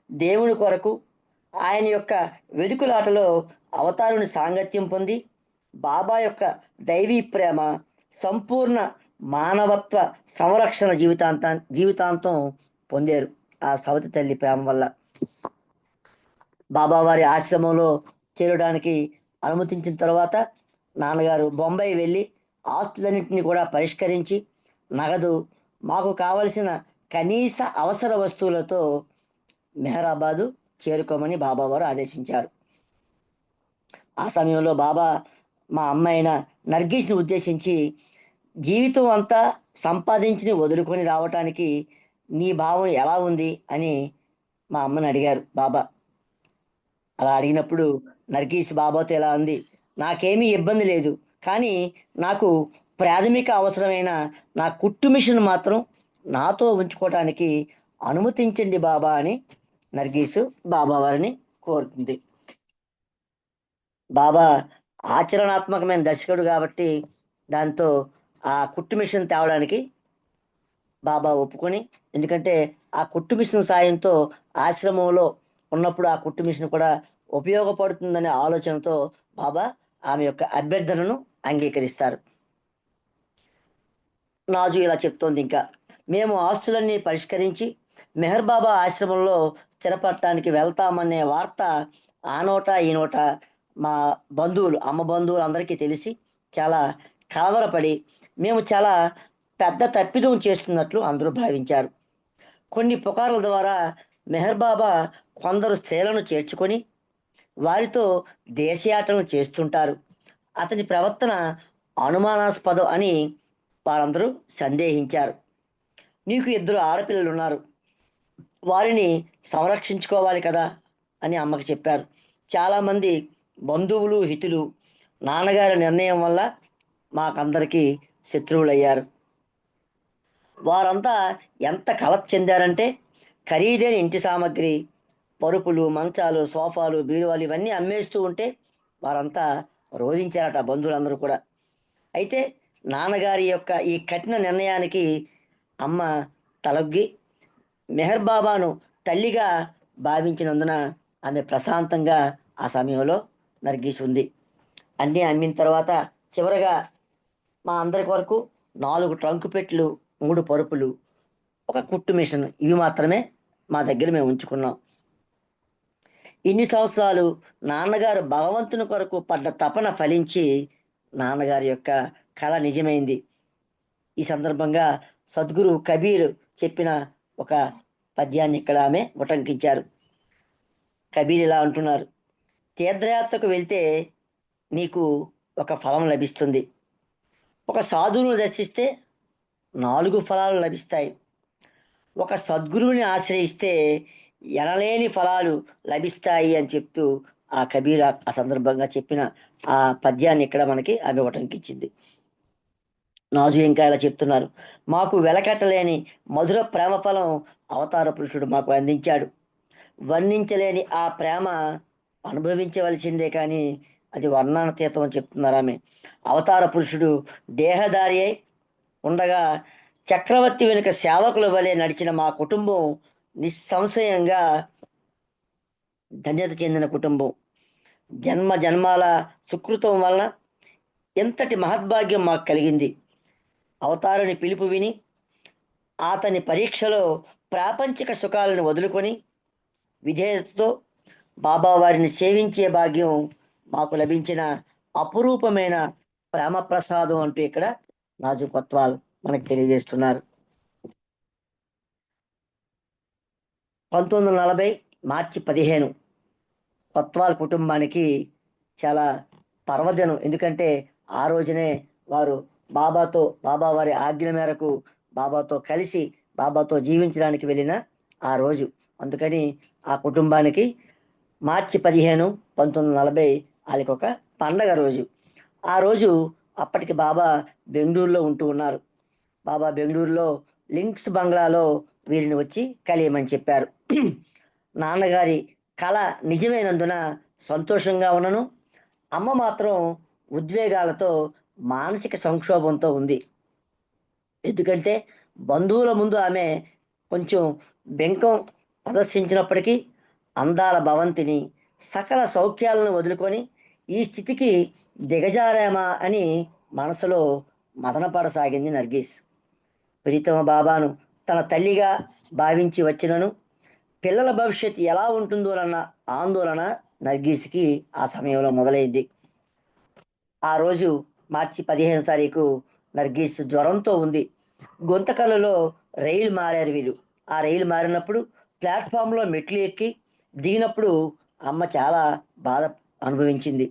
I: దేవుని కొరకు ఆయన యొక్క వెదుకులాటలో అవతారుని సాంగత్యం పొంది బాబా యొక్క దైవీ ప్రేమ, సంపూర్ణ మానవత్వ సంరక్షణ జీవితాంతం పొందారు ఆ సవతి తల్లి ప్రేమ వల్ల. బాబావారి ఆశ్రమంలో చేరడానికి అనుమతించిన తర్వాత నాన్నగారు బొంబాయి వెళ్ళి ఆస్తులన్నింటినీ కూడా పరిష్కరించి నగదు, మాకు కావలసిన కనీస అవసర వస్తువులతో మెహరాబాదు చేరుకోమని బాబావారు ఆదేశించారు. ఆ సమయంలో బాబా మా అమ్మాయిన నర్గీస్ని ఉద్దేశించి, జీవితం అంతా సంపాదించి వదులుకొని రావటానికి నీ భావం ఎలా ఉంది అని మా అమ్మని అడిగారు బాబా. అలా అడిగినప్పుడు నర్గీస్ బాబాతో ఎలా అంది, నాకేమీ ఇబ్బంది లేదు, కానీ నాకు ప్రాథమిక అవసరమైన నా కుట్టు మిషన్ మాత్రం నాతో ఉంచుకోవటానికి అనుమతించండి బాబా అని నర్గీసు బాబా వారిని కోరుతుంది. బాబా ఆచరణాత్మకమైన దర్శకుడు కాబట్టి దాంతో ఆ కుట్టు మిషన్ తేవడానికి బాబా ఒప్పుకొని, ఎందుకంటే ఆ కుట్టు మిషన్ సాయంతో ఆశ్రమంలో ఉన్నప్పుడు ఆ కుట్టు మిషన్ కూడా ఉపయోగపడుతుందనే ఆలోచనతో బాబా ఆమె యొక్క అభ్యర్థనను అంగీకరిస్తారు. నాజు ఇలా చెప్తోంది, ఇంకా మేము ఆస్తులన్నీ పరిష్కరించి మెహర్ బాబా ఆశ్రమంలో స్థిరపడటానికి వెళ్తామనే వార్త ఆ నోట ఈ నోట మా బంధువులు, అమ్మ బంధువులు అందరికీ తెలిసి చాలా కలవరపడి మేము చాలా పెద్ద తప్పిదం చేస్తున్నట్లు అందరూ భావించారు. కొన్ని పుకార్ల ద్వారా మెహర్ బాబా కొందరు స్త్రీలను చేర్చుకొని వారితో దేశయాటనలు చేస్తుంటారు, అతని ప్రవర్తన అనుమానాస్పదం అని వారందరూ సందేహించారు. నీకు 2 ఆడపిల్లలు ఉన్నారు, వారిని సంరక్షించుకోవాలి కదా అని అమ్మకి చెప్పారు. చాలామంది బంధువులు, హితులు నాన్నగారి నిర్ణయం వల్ల మాకందరికీ శత్రువులయ్యారు. వారంతా ఎంత కలత చెందారంటే ఖరీదైన ఇంటి సామాగ్రి, పరుపులు, మంచాలు, సోఫాలు, బీరువాలు ఇవన్నీ అమ్మేస్తూ ఉంటే వారంతా రోధించారట బంధువులందరూ కూడా. అయితే నాన్నగారి యొక్క ఈ కఠిన నిర్ణయానికి అమ్మ తలొగ్గి మెహర్ బాబాను తల్లిగా భావించినందున ఆమె ప్రశాంతంగా ఆ సమయంలో నర్గీస్ ఉంది. అన్నీ అమ్మిన తర్వాత చివరగా మా అందరి వరకు 4 ట్రంకు పెట్టెలు, 3 పరుపులు, ఒక కుట్టు మిషన్, ఇవి మాత్రమే మా దగ్గర మేము ఉంచుకున్నాం. ఇన్ని సంవత్సరాలు నాన్నగారు భగవంతుని కొరకు పడ్డ తపన ఫలించి నాన్నగారి యొక్క కళ నిజమైంది. ఈ సందర్భంగా సద్గురు కబీర్ చెప్పిన ఒక పద్యాన్ని ఇక్కడ ఆమె ఉటంకించారు. కబీర్ ఇలా అంటున్నారు, తీర్థయాత్రకు వెళ్తే నీకు ఒక ఫలం లభిస్తుంది, ఒక సాధువును దర్శిస్తే 4 ఫలాలు లభిస్తాయి, ఒక సద్గురువుని ఆశ్రయిస్తే ఎనలేని ఫలాలు లభిస్తాయి అని చెప్తూ ఆ కబీర్ ఆ సందర్భంగా చెప్పిన ఆ పద్యాన్ని ఇక్కడ మనకి ఆమె ఉటంకించింది. నాజు ఇంకా ఇలా చెప్తున్నారు, మాకు వెలకట్టలేని మధుర ప్రేమ ఫలం అవతార పురుషుడు మాకు అందించాడు. వర్ణించలేని ఆ ప్రేమ అనుభవించవలసిందే కానీ అది వర్ణనాతీతం అని చెప్తున్నారు ఆమె. అవతార పురుషుడు దేహదారి అయి ఉండగా చక్రవర్తి వెనుక సేవకుల వలె నడిచిన మా కుటుంబం నిస్సంశయంగా ధన్యత చెందిన కుటుంబం. జన్మ జన్మాల సుకృతం వలన ఎంతటి మహద్భాగ్యం మాకు కలిగింది. అవతారుని పిలుపు విని అతని పరీక్షలో ప్రాపంచిక సుఖాలను వదులుకొని విధేయతతో బాబావారిని సేవించే భాగ్యం మాకు లభించిన అపురూపమైన ప్రేమ ప్రసాదం అంటూ ఇక్కడ నాజు కొత్వాల్ మనకు తెలియజేస్తున్నారు. 1940 మార్చి 15 కొత్వాల్ కుటుంబానికి చాలా పర్వదినం. ఎందుకంటే ఆ రోజునే వారు బాబావారి ఆజ్ఞ మేరకు బాబాతో కలిసి బాబాతో జీవించడానికి వెళ్ళిన ఆ రోజు. అందుకని ఆ కుటుంబానికి మార్చి 15, 1940 వాళ్ళకి ఒక పండగ రోజు. ఆ రోజు అప్పటికి బాబా బెంగళూరులో ఉంటూ ఉన్నారు. బాబా బెంగళూరులో లింక్స్ బంగ్లాలో వీరిని వచ్చి కలియమని చెప్పారు. నాన్నగారి కళ నిజమైనందున సంతోషంగా ఉన్నను, అమ్మ మాత్రం ఉద్వేగాలతో మానసిక సంక్షోభంతో ఉంది. ఎందుకంటే బంధువుల ముందు ఆమె కొంచెం బెంకం ప్రదర్శించినప్పటికీ అందాల భవంతిని, సకల సౌఖ్యాలను వదులుకొని ఈ స్థితికి దిగజారామా అని మనసులో మదనపడసాగింది నర్గీస్. ప్రీతమ బాబాను తన తల్లిగా భావించి వచ్చినను పిల్లల భవిష్యత్తు ఎలా ఉంటుందోనన్న ఆందోళన నర్గీస్కి ఆ సమయంలో మొదలైంది. ఆ రోజు మార్చి 15వ తారీఖు నర్గీస్ జ్వరంతో ఉంది. గుంతకల్లులో రైలు మారారు వీళ్ళు. ఆ రైలు మారినప్పుడు ప్లాట్ఫామ్లో మెట్లు ఎక్కి దిగినప్పుడు అమ్మ చాలా బాధ అనుభవించింది.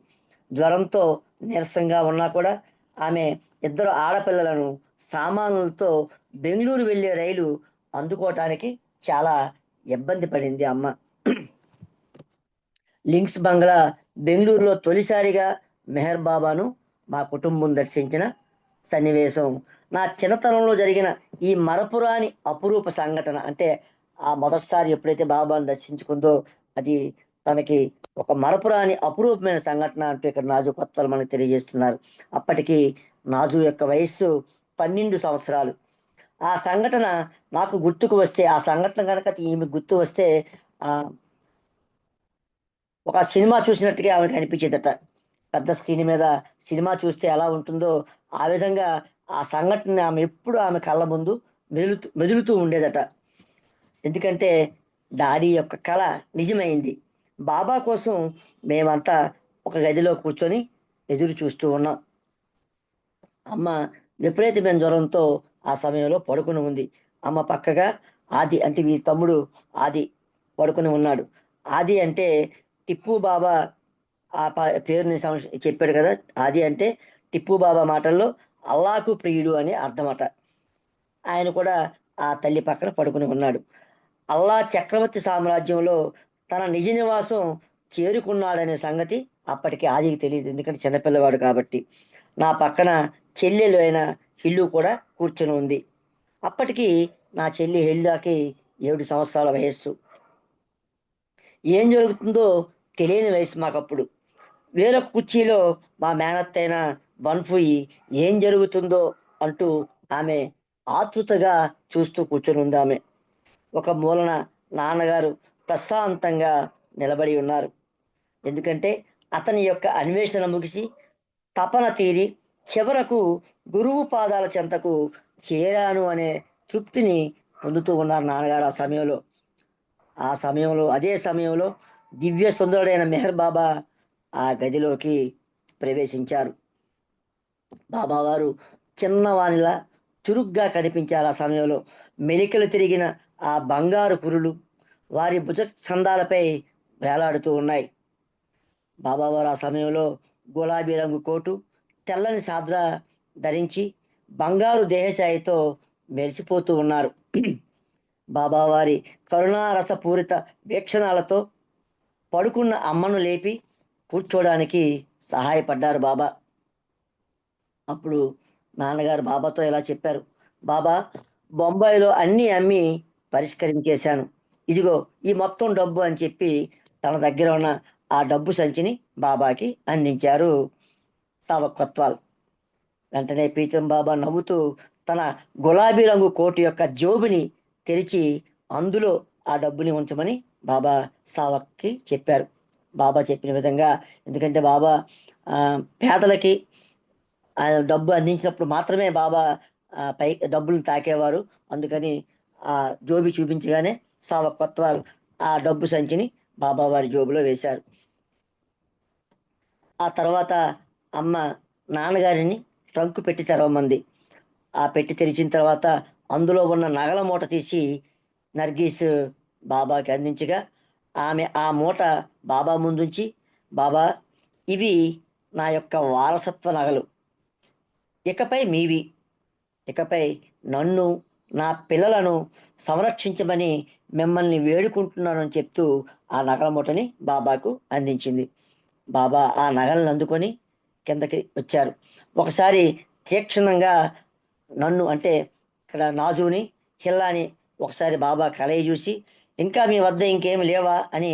I: జ్వరంతో నీరసంగా ఉన్నా కూడా ఆమె ఇద్దరు ఆడపిల్లలను సామాన్లతో బెంగళూరు వెళ్ళే రైలు అందుకోవటానికి చాలా ఇబ్బంది పడింది అమ్మ. లింక్స్ బంగ్లా బెంగళూరులో తొలిసారిగా మెహర్ బాబాను మా కుటుంబం దర్శించిన సన్నివేశం నా చిన్నతనంలో జరిగిన ఈ మరపురాని అపురూప సంఘటన. అంటే ఆ మొదటిసారి ఎప్పుడైతే బాబాను దర్శించుకుందో అది తనకి ఒక మరపురాని అపురూపమైన సంఘటన అంటూ ఇక్కడ నాజు కొత్తలు మనకు తెలియజేస్తున్నారు. అప్పటికి నాజు యొక్క వయస్సు 12 సంవత్సరాలు. ఆ సంఘటన నాకు గుర్తుకు వస్తే, ఆ సంఘటన కనుక ఈమె గుర్తు వస్తే ఒక సినిమా చూసినట్టుగా ఆమెకు అనిపించేదట. పెద్ద స్క్రీన్ మీద సినిమా చూస్తే ఎలా ఉంటుందో ఆ విధంగా ఆ సంఘటన ఆమె ఎప్పుడు ఆమె కళ్ళ ముందు మెదులుతూ ఉండేదట. ఎందుకంటే డాడీ యొక్క కళ నిజమైంది. బాబా కోసం మేమంతా ఒక గదిలో కూర్చొని ఎదురు చూస్తూ ఉన్నాం. అమ్మ విపరీతమైన జ్వరంతో ఆ సమయంలో పడుకుని ఉంది. అమ్మ పక్కగా ఆది, అంటే వీరి తమ్ముడు ఆది పడుకుని ఉన్నాడు. ఆది అంటే టిప్పు బాబా ఆ పేరుని చెప్పాడు కదా. ఆది అంటే టిప్పు బాబా మాటల్లో అల్లాకు ప్రియుడు అని అర్థమట. ఆయన కూడా ఆ తల్లి పక్కన పడుకుని ఉన్నాడు. అల్లా చక్రవర్తి సామ్రాజ్యంలో తన నిజ నివాసం చేరుకున్నాడనే సంగతి అప్పటికి ఆదికి తెలియదు, ఎందుకంటే చిన్నపిల్లవాడు కాబట్టి. నా పక్కన చెల్లెలు అయిన హిల్లు కూడా కూర్చొని ఉంది. అప్పటికి నా చెల్లి హిల్లాకి 7 సంవత్సరాల వయస్సు. ఏం జరుగుతుందో తెలియని వయసు మాకప్పుడు. వేరొక కుర్చీలో మా మేనత్తైన బన్ఫుయి ఏం జరుగుతుందో అంటూ ఆమె ఆతృతగా చూస్తూ కూర్చొని ఉంది. ఆమె ఒక మూలన నాన్నగారు ప్రశాంతంగా నిలబడి ఉన్నారు. ఎందుకంటే అతని యొక్క అన్వేషణ ముగిసి తపన తీరి చివరకు గురువు పాదాల చెంతకు చేరాను అనే తృప్తిని పొందుతూ ఉన్నారు నాన్నగారు ఆ సమయంలో. అదే సమయంలో దివ్య సుందరుడైన మెహర్ బాబా ఆ గదిలోకి ప్రవేశించారు. బాబావారు చిన్నవానిలా చురుగ్గా కనిపించారు. ఆ సమయంలో మెలికలు తిరిగిన ఆ బంగారు పురులు వారి భుజ చందాలపై వేలాడుతూ ఉన్నాయి. బాబావారు ఆ సమయంలో గులాబీ రంగు కోటు, తెల్లని సాద్రా ధరించి బంగారు దేహఛాయతో మెరిసిపోతూ ఉన్నారు. బాబావారి కరుణారసపూరిత వీక్షణాలతో పడుకున్న అమ్మను లేపి కూర్చోడానికి సహాయపడ్డారు బాబా. అప్పుడు నాన్నగారు బాబాతో ఇలా చెప్పారు, బాబా, బొంబాయిలో అన్నీ అమ్మి పరిష్కరించేశాను, ఇదిగో ఈ మొత్తం డబ్బు అని చెప్పి తన దగ్గర ఉన్న ఆ డబ్బు సంచిని బాబాకి అందించారు సావక్ కొత్వాల్. వెంటనే ప్రీతం బాబా నవ్వుతూ తన గులాబీ రంగు కోటు యొక్క జోబుని తెరిచి అందులో ఆ డబ్బుని ఉంచమని బాబా సావక్కి చెప్పారు. బాబా చెప్పిన విధంగా, ఎందుకంటే బాబా పేదలకి డబ్బు అందించినప్పుడు మాత్రమే బాబా పై డబ్బులు తాకేవారు. అందుకని ఆ జోబి చూపించగానే సావక్ కొత్వాల్ ఆ డబ్బు సంచిని బాబా వారి జోబులో వేశారు. ఆ తర్వాత అమ్మ నాన్నగారిని ట్రంకు పెట్టి తెరవమంది. ఆ పెట్టి తెరిచిన తర్వాత అందులో ఉన్న నగల మూట తీసి నర్గీస్ బాబాకి అందించగా ఆమె ఆ మూట బాబా ముందుంచి, బాబా, ఇవి నా యొక్క వారసత్వ నగలు, ఇకపై మీవి, ఇకపై నన్ను నా పిల్లలను సంరక్షించమని మిమ్మల్ని వేడుకుంటున్నానని చెప్తూ ఆ నగల మూటని బాబాకు అందించింది. బాబా ఆ నగలను అందుకొని కిందకి వచ్చారు. ఒకసారి తీక్షణంగా నన్ను, అంటే ఇక్కడ నాజుని హిల్లాని ఒకసారి బాబా కలయి చూసి, ఇంకా మీ వద్ద ఇంకేమి లేవా అని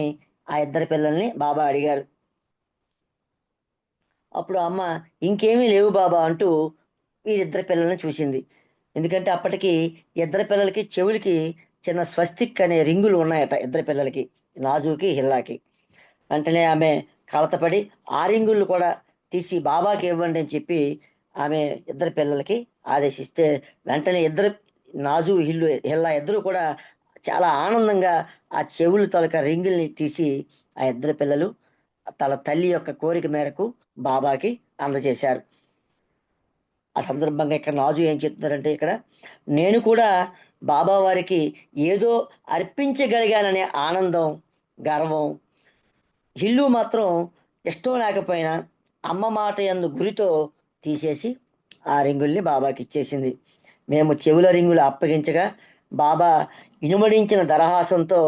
I: ఆ ఇద్దరు పిల్లల్ని బాబా అడిగారు. అప్పుడు అమ్మ ఇంకేమీ లేవు బాబా అంటూ వీరిద్దరు పిల్లల్ని చూసింది. ఎందుకంటే అప్పటికి ఇద్దరు పిల్లలకి చెవులకి చిన్న స్వస్తిక్ అనే రింగులు ఉన్నాయట ఇద్దరు పిల్లలకి. నాజుకి హిల్లాకి. వెంటనే ఆమె కలతపడి ఆ రింగులు కూడా తీసి బాబాకి ఇవ్వండి అని చెప్పి ఆమె ఇద్దరు పిల్లలకి ఆదేశిస్తే వెంటనే ఇద్దరు నాజు హిల్లా ఇద్దరు కూడా చాలా ఆనందంగా ఆ చెవులు తొలక రింగుల్ని తీసి ఆ ఇద్దరు పిల్లలు తన తల్లి యొక్క కోరిక మేరకు బాబాకి అందజేశారు. ఆ సందర్భంగా ఇక్కడ నాజు ఏం చెప్తున్నారంటే, ఇక్కడ నేను కూడా బాబా వారికి ఏదో అర్పించగలిగాననే ఆనందం, గర్వం. హిల్లు మాత్రం ఇష్టం లేకపోయినా అమ్మ మాట యందు గురితో తీసేసి ఆ రింగుల్ని బాబాకి ఇచ్చేసింది. మేము చెవుల రింగులు అప్పగించగా బాబా ఇనుమడించిన దరహాసంతో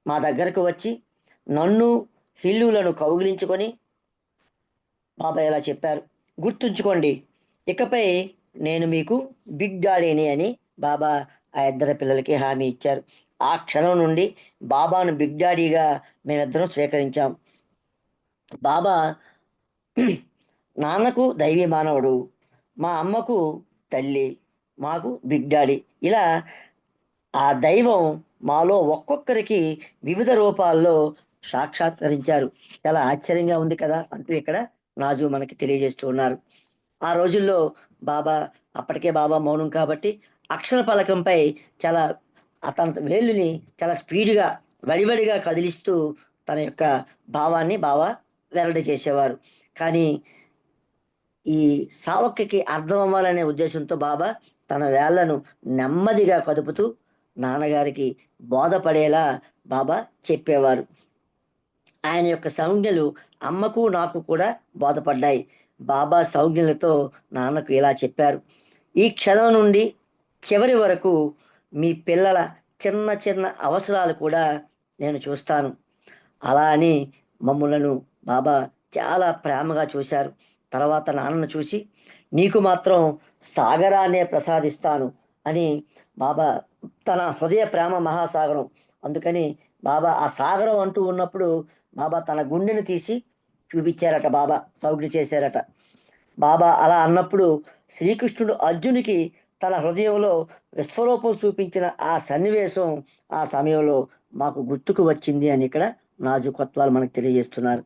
I: మా దగ్గరకు వచ్చి నన్ను హిల్లులను కౌగిలించుకొని బాబా ఇలా చెప్పారు, గుర్తుంచుకోండి, ఇకపై నేను మీకు బిగ్ డాడీని అని బాబా ఆ ఇద్దరు పిల్లలకి హామీ ఇచ్చారు. ఆ క్షణం నుండి బాబాను బిగ్ డాడీగా మేమిద్దరం స్వీకరించాం. బాబా నాన్నకు దైవీ మానవుడు, మా అమ్మకు తల్లి, మాకు బిగ్ డాడీ. ఇలా ఆ దైవం మాలో ఒక్కొక్కరికి వివిధ రూపాల్లో సాక్షాత్కరించారు. చాలా ఆశ్చర్యంగా ఉంది కదా అంటూ ఇక్కడ నాజు మనకి తెలియజేస్తూ ఉన్నారు. ఆ రోజుల్లో బాబా, అప్పటికే బాబా మౌనం కాబట్టి అక్షర ఫలకంపై చాలా తన వేళ్ళుని చాలా స్పీడ్గా వడివడిగా కదిలిస్తూ తన యొక్క భావాన్ని బాబా వెల్లడి చేసేవారు. కానీ ఈ సావక్కకి అర్థం అవ్వాలనే ఉద్దేశంతో బాబా తన వేళ్లను నెమ్మదిగా కదుపుతూ నాన్నగారికి బోధపడేలా బాబా చెప్పేవారు. ఆయన యొక్క సంజ్ఞలు అమ్మకు నాకు కూడా బోధపడ్డాయి. బాబా సంజ్ఞలతో నాన్నకు ఇలా చెప్పారు, ఈ క్షణం నుండి చివరి వరకు మీ పిల్లల చిన్న చిన్న అవసరాలు కూడా నేను చూస్తాను. అలా అని మమ్ములను బాబా చాలా ప్రేమగా చూశారు. తర్వాత నాన్నను చూసి నీకు మాత్రం సాగరాన్నే ప్రసాదిస్తాను అని బాబా తన హృదయ ప్రేమ మహాసాగరం. అందుకని బాబా ఆ సాగరం అంటూ ఉన్నప్పుడు బాబా తన గుండెను తీసి చూపించారట, బాబా సౌజ్ఞ చేశారట. బాబా అలా అన్నప్పుడు శ్రీకృష్ణుడు అర్జునికి తన హృదయంలో విశ్వరూపం చూపించిన ఆ సన్నివేశం ఆ సమయంలో మాకు గుర్తుకు వచ్చింది అని ఇక్కడ నాజుకత్వాలు మనకు తెలియజేస్తున్నారు.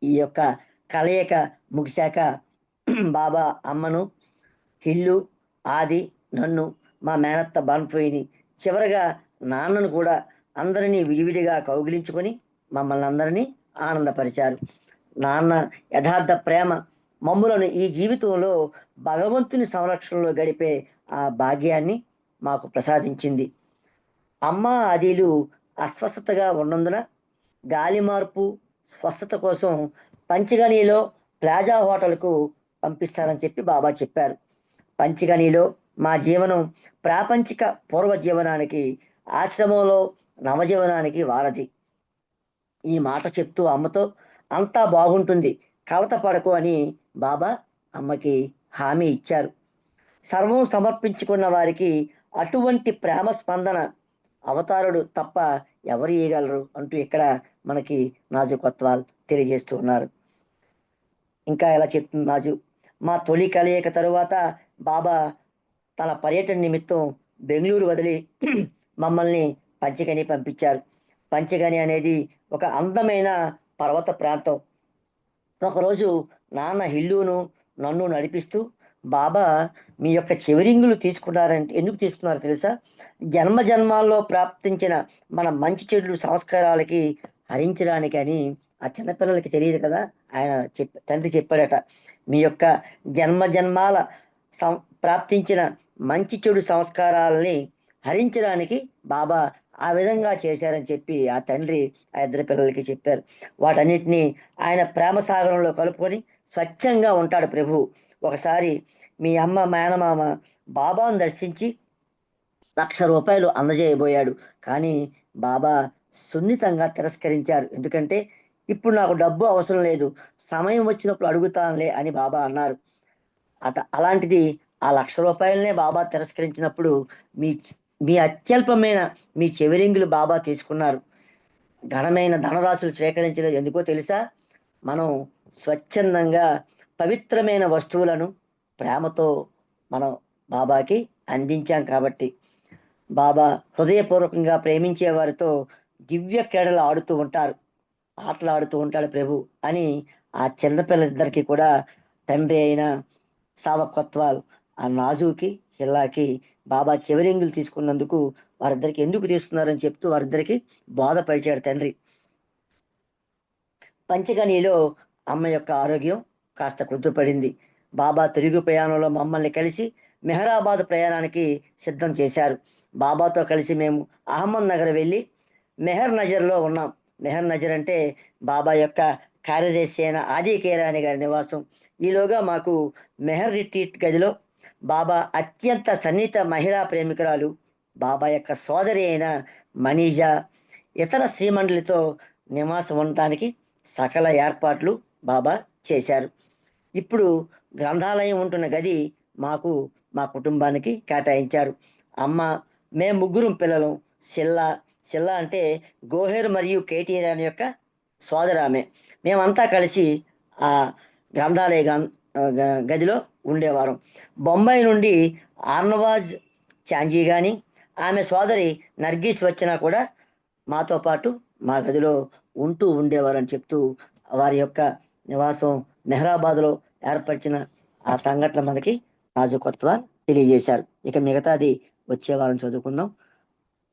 I: ఈ యొక్క కలయిక ముగిశాక బాబా అమ్మను, హిల్లు, ఆది, నన్ను, మా మేనత్త బాన్పోయిని, చివరగా నాన్నను కూడా అందరినీ విడివిడిగా కౌగిలించుకొని మమ్మల్ని అందరినీ ఆనందపరిచారు. నాన్న యథార్థ ప్రేమ మమ్ములను ఈ జీవితంలో భగవంతుని సంరక్షణలో గడిపే ఆ భాగ్యాన్ని మాకు ప్రసాదించింది. అమ్మ ఆదిలు అస్వస్థతగా ఉన్నందున గాలి మార్పు స్వస్థత కోసం పంచగనిలో ప్లాజా హోటల్కు పంపిస్తారని చెప్పి బాబా చెప్పారు. పంచగనిలో మా జీవనం ప్రాపంచిక పూర్వ జీవనానికి, ఆశ్రమంలో నవజీవనానికి వారధి. ఈ మాట చెప్తూ అమ్మతో అంతా బాగుంటుంది, కలత పడకు అని బాబా అమ్మకి హామీ ఇచ్చారు. సర్వం సమర్పించుకున్న వారికి అటువంటి ప్రేమ స్పందన అవతారుడు తప్ప ఎవరు ఇవ్వగలరు అంటూ ఇక్కడ మనకి నాజు కొత్వాల్ తెలియజేస్తూ ఉన్నారు. ఇంకా ఎలా చెప్తుంది నాజు, మా తొలి కలయిక తరువాత బాబా తన పర్యటన నిమిత్తం బెంగళూరు వదిలి మమ్మల్ని పంచగని పంపించారు. పంచగని అనేది ఒక అందమైన పర్వత ప్రాంతం. ఒకరోజు నాన్న హిల్లును నన్ను నడిపిస్తూ బాబా మీ యొక్క చెవిరింగులు తీసుకున్నారంటే ఎందుకు తీసుకున్నారో తెలుసా? జన్మ జన్మాల్లో ప్రాప్తించిన మన మంచి చెడు సంస్కారాలకి హరించడానికి అని. ఆ చిన్నపిల్లలకి తెలియదు కదా, ఆయన తండ్రి చెప్పాడట, మీ యొక్క జన్మ జన్మాల ప్రాప్తించిన మంచి చెడు సంస్కారాలని హరించడానికి బాబా ఆ విధంగా చేశారని చెప్పి ఆ తండ్రి ఆ ఇద్దరు పిల్లలకి చెప్పారు. వాటన్నిటినీ ఆయన ప్రేమ సాగరంలో కలుపుకొని స్వచ్ఛంగా ఉంటాడు ప్రభు. ఒకసారి మీ అమ్మ మేనమామ బాబాను దర్శించి ₹1,00,000 అందజేయబోయాడు. కానీ బాబా సున్నితంగా తిరస్కరించారు. ఎందుకంటే ఇప్పుడు నాకు డబ్బు అవసరం లేదు, సమయం వచ్చినప్పుడు అడుగుతానులే అని బాబా అన్నారు. అలాంటిది ఆ ₹1,00,000 బాబా తిరస్కరించినప్పుడు మీ అత్యల్పమైన మీ చెవిరింగులు బాబా తీసుకున్నారు. ఘనమైన ధనరాశులు స్వీకరించలేదు. ఎందుకో తెలుసా? మనం స్వచ్ఛందంగా పవిత్రమైన వస్తువులను ప్రేమతో మనం బాబాకి అందించాం కాబట్టి. బాబా హృదయపూర్వకంగా ప్రేమించే వారితో దివ్య క్రీడలు ఆడుతూ ఉంటారు, ఆటలు ఆడుతూ ఉంటాడు ప్రభు అని ఆ చిన్నపిల్లలిద్దరికీ కూడా తండ్రి అయిన సావక్ కొత్వాల్ ఆ నాజుకి హిల్లాకి బాబా చివరింగులు తీసుకున్నందుకు వారిద్దరికి ఎందుకు తీసుకున్నారని చెప్తూ వారిద్దరికి బోధపరిచాడు తండ్రి. పంచగనిలో అమ్మ యొక్క ఆరోగ్యం కాస్త కుదుటపడింది. బాబా తిరుగు ప్రయాణంలో మమ్మల్ని కలిసి మెహరాబాద్ ప్రయాణానికి సిద్ధం చేశారు. బాబాతో కలిసి మేము అహ్మద్ నగర్ వెళ్ళి మెహర్ నజర్లో ఉన్నాం. మెహర్ నజర్ అంటే బాబా యొక్క కార్యదర్శి అయిన ఆది కేరాని గారి నివాసం. ఈలోగా మాకు మెహర్ రిట్రీట్ గదిలో బాబా అత్యంత సన్నిహిత మహిళా ప్రేమికురాలు బాబా యొక్క సోదరి అయిన మనీజా ఇతర శ్రీమండలితో నివాసం ఉండటానికి సకల ఏర్పాట్లు బాబా చేశారు. ఇప్పుడు గ్రంథాలయం ఉంటున్న గది మాకు మా కుటుంబానికి కేటాయించారు. అమ్మ, మేము ముగ్గురం పిల్లలు. సిల్లా అంటే గోహెర్ మరియు కేటీ రాణి యొక్క సోదరామె. మేమంతా కలిసి ఆ గ్రంథాలయ గదిలో ఉండేవారం. బొంబాయి నుండి ఆర్నవాజ్ చాంజీ కానీ ఆమె సోదరి నర్గీస్ వచ్చినా కూడా మాతో పాటు మా గదిలో ఉంటూ ఉండేవారని చెప్తూ వారి యొక్క నివాసం మెహరాబాద్లో ఏర్పరిచిన ఆ సంఘటన మనకి రాజు కొత్వాల్ తెలియజేశారు. ఇక మిగతాది వచ్చే వారం చదువుకుందాం.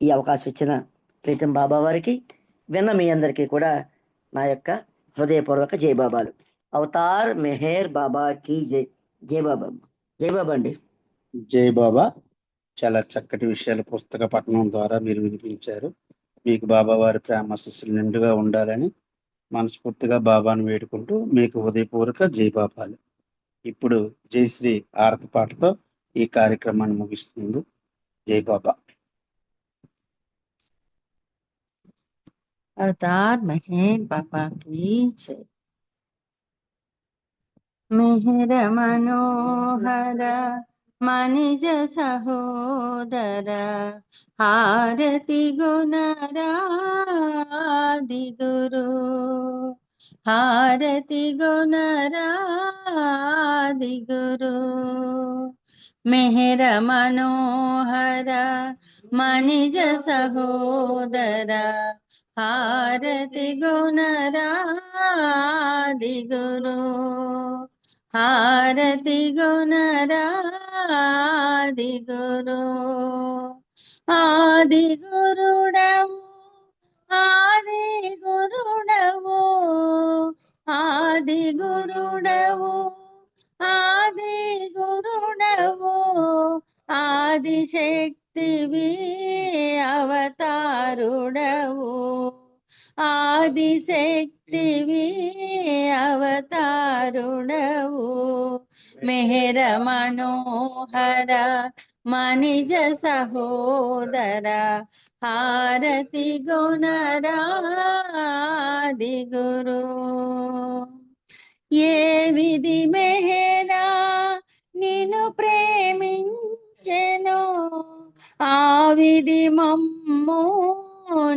I: ఈ అవకాశం ఇచ్చిన ప్రీతం బాబా వారికి, విన్న మీ అందరికీ కూడా నా యొక్క హృదయపూర్వక జై బాబాలు. అవతార్ మెహర్ బాబా కి జై. జై బాబా. జై బాబా అండి.
A: జై బాబా. చాలా చక్కటి విషయాలు పుస్తక పఠనం ద్వారా మీరు వినిపించారు. మీకు బాబా వారి ప్రేమ ఆశీస్సులు నిండుగా ఉండాలని మనస్ఫూర్తిగా బాబాను వేడుకుంటూ మీకు హృదయపూర్వక జై బాబాలు. ఇప్పుడు జయశ్రీ ఆరతి పాటతో ఈ కార్యక్రమాన్ని ముగిస్తుంది. జై బాబా.
F: अवतार मेहर बाबा की जय. मेहर मनोहर मनिज सहोदर हारति गुणरादि गुरु हारति गुणरादि गुरु मेहर मनोहर मनिज सहोदर हारति गुणरादि गुरु हारति गुणरादि गुरु आदि गुरुडवु आदि गुरुडवु आदि गुरुडवु आदि गुरुडवु आदिशक्तिवि అవతారుడవు ఆదిశక్తివి అవతారుడవు మెహర మనోహర మనిజ సహోదర హారతి గుణరాది గురు ఏ విధి మెహరా నిన్ను ప్రేమించెను ఆ విధి మమ్ము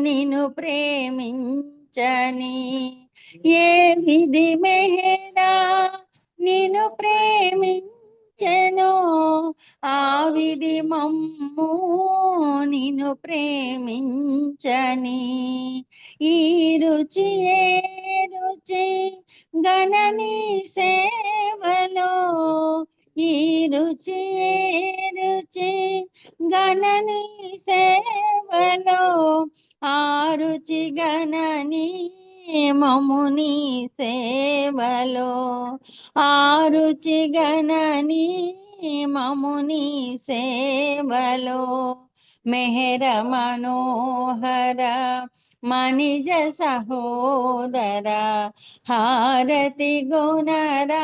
F: నిన్ను ప్రేమించని ఏ విధి మెహరా నిన్ను ప్రేమించెను ఆ విధి మమ్ము నిన్ను ప్రేమించని ఈ రుచి ఏ రుచి గణని సేవలో ఈ రుచి ఏ రుచి గణని సేవలో ఆ రుచి గణని మముని సేవలో ఆ రుచి గణని మముని సేవలో మెహర మనోహర మనిజ సహోదర హారతి గుణరాది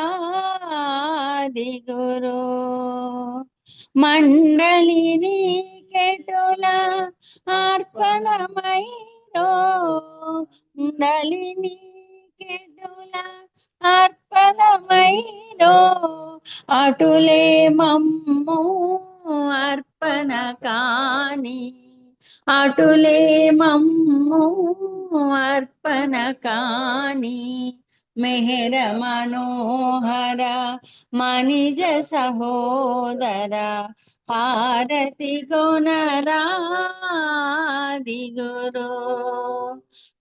F: గురు మండలిని కెటుల అర్పణమైనో మండలిని కెటుల అర్పణమైనో అటులే మమ్ము అర్పణ కాని అటులే మమ్ము అర్పణ కాని మెహర మనోహర మనిజ సహోదర హారతి గుణరాది గురు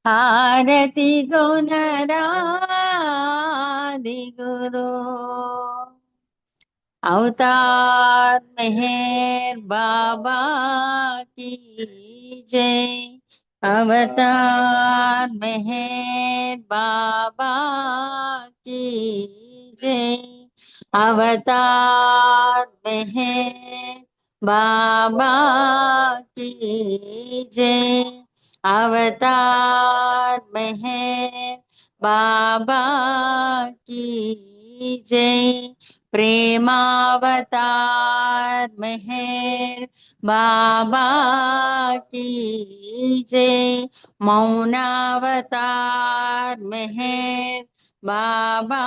F: హారతి గుణరాది గురు अवतार मेहर बाबा की जय अवतार मेहर बाबा की जय अवतार मेहर बाबा की जय अवतार मेहर बाबा की जय प्रेमावतार मेहर बाबा की जय मौनावतार मेहर बाबा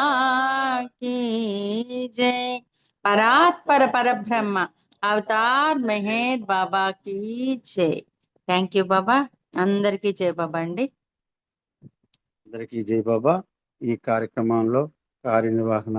F: की जय परात्पर परब्रह्म అవతార్ మెహర్ బాబా की जय థ్యాంక్ యూ బాబా అందరికీ జై బాబా అండి
A: అందరికీ జై బాబా. ఈ కార్యక్రమంలో కార్యనిర్వహణ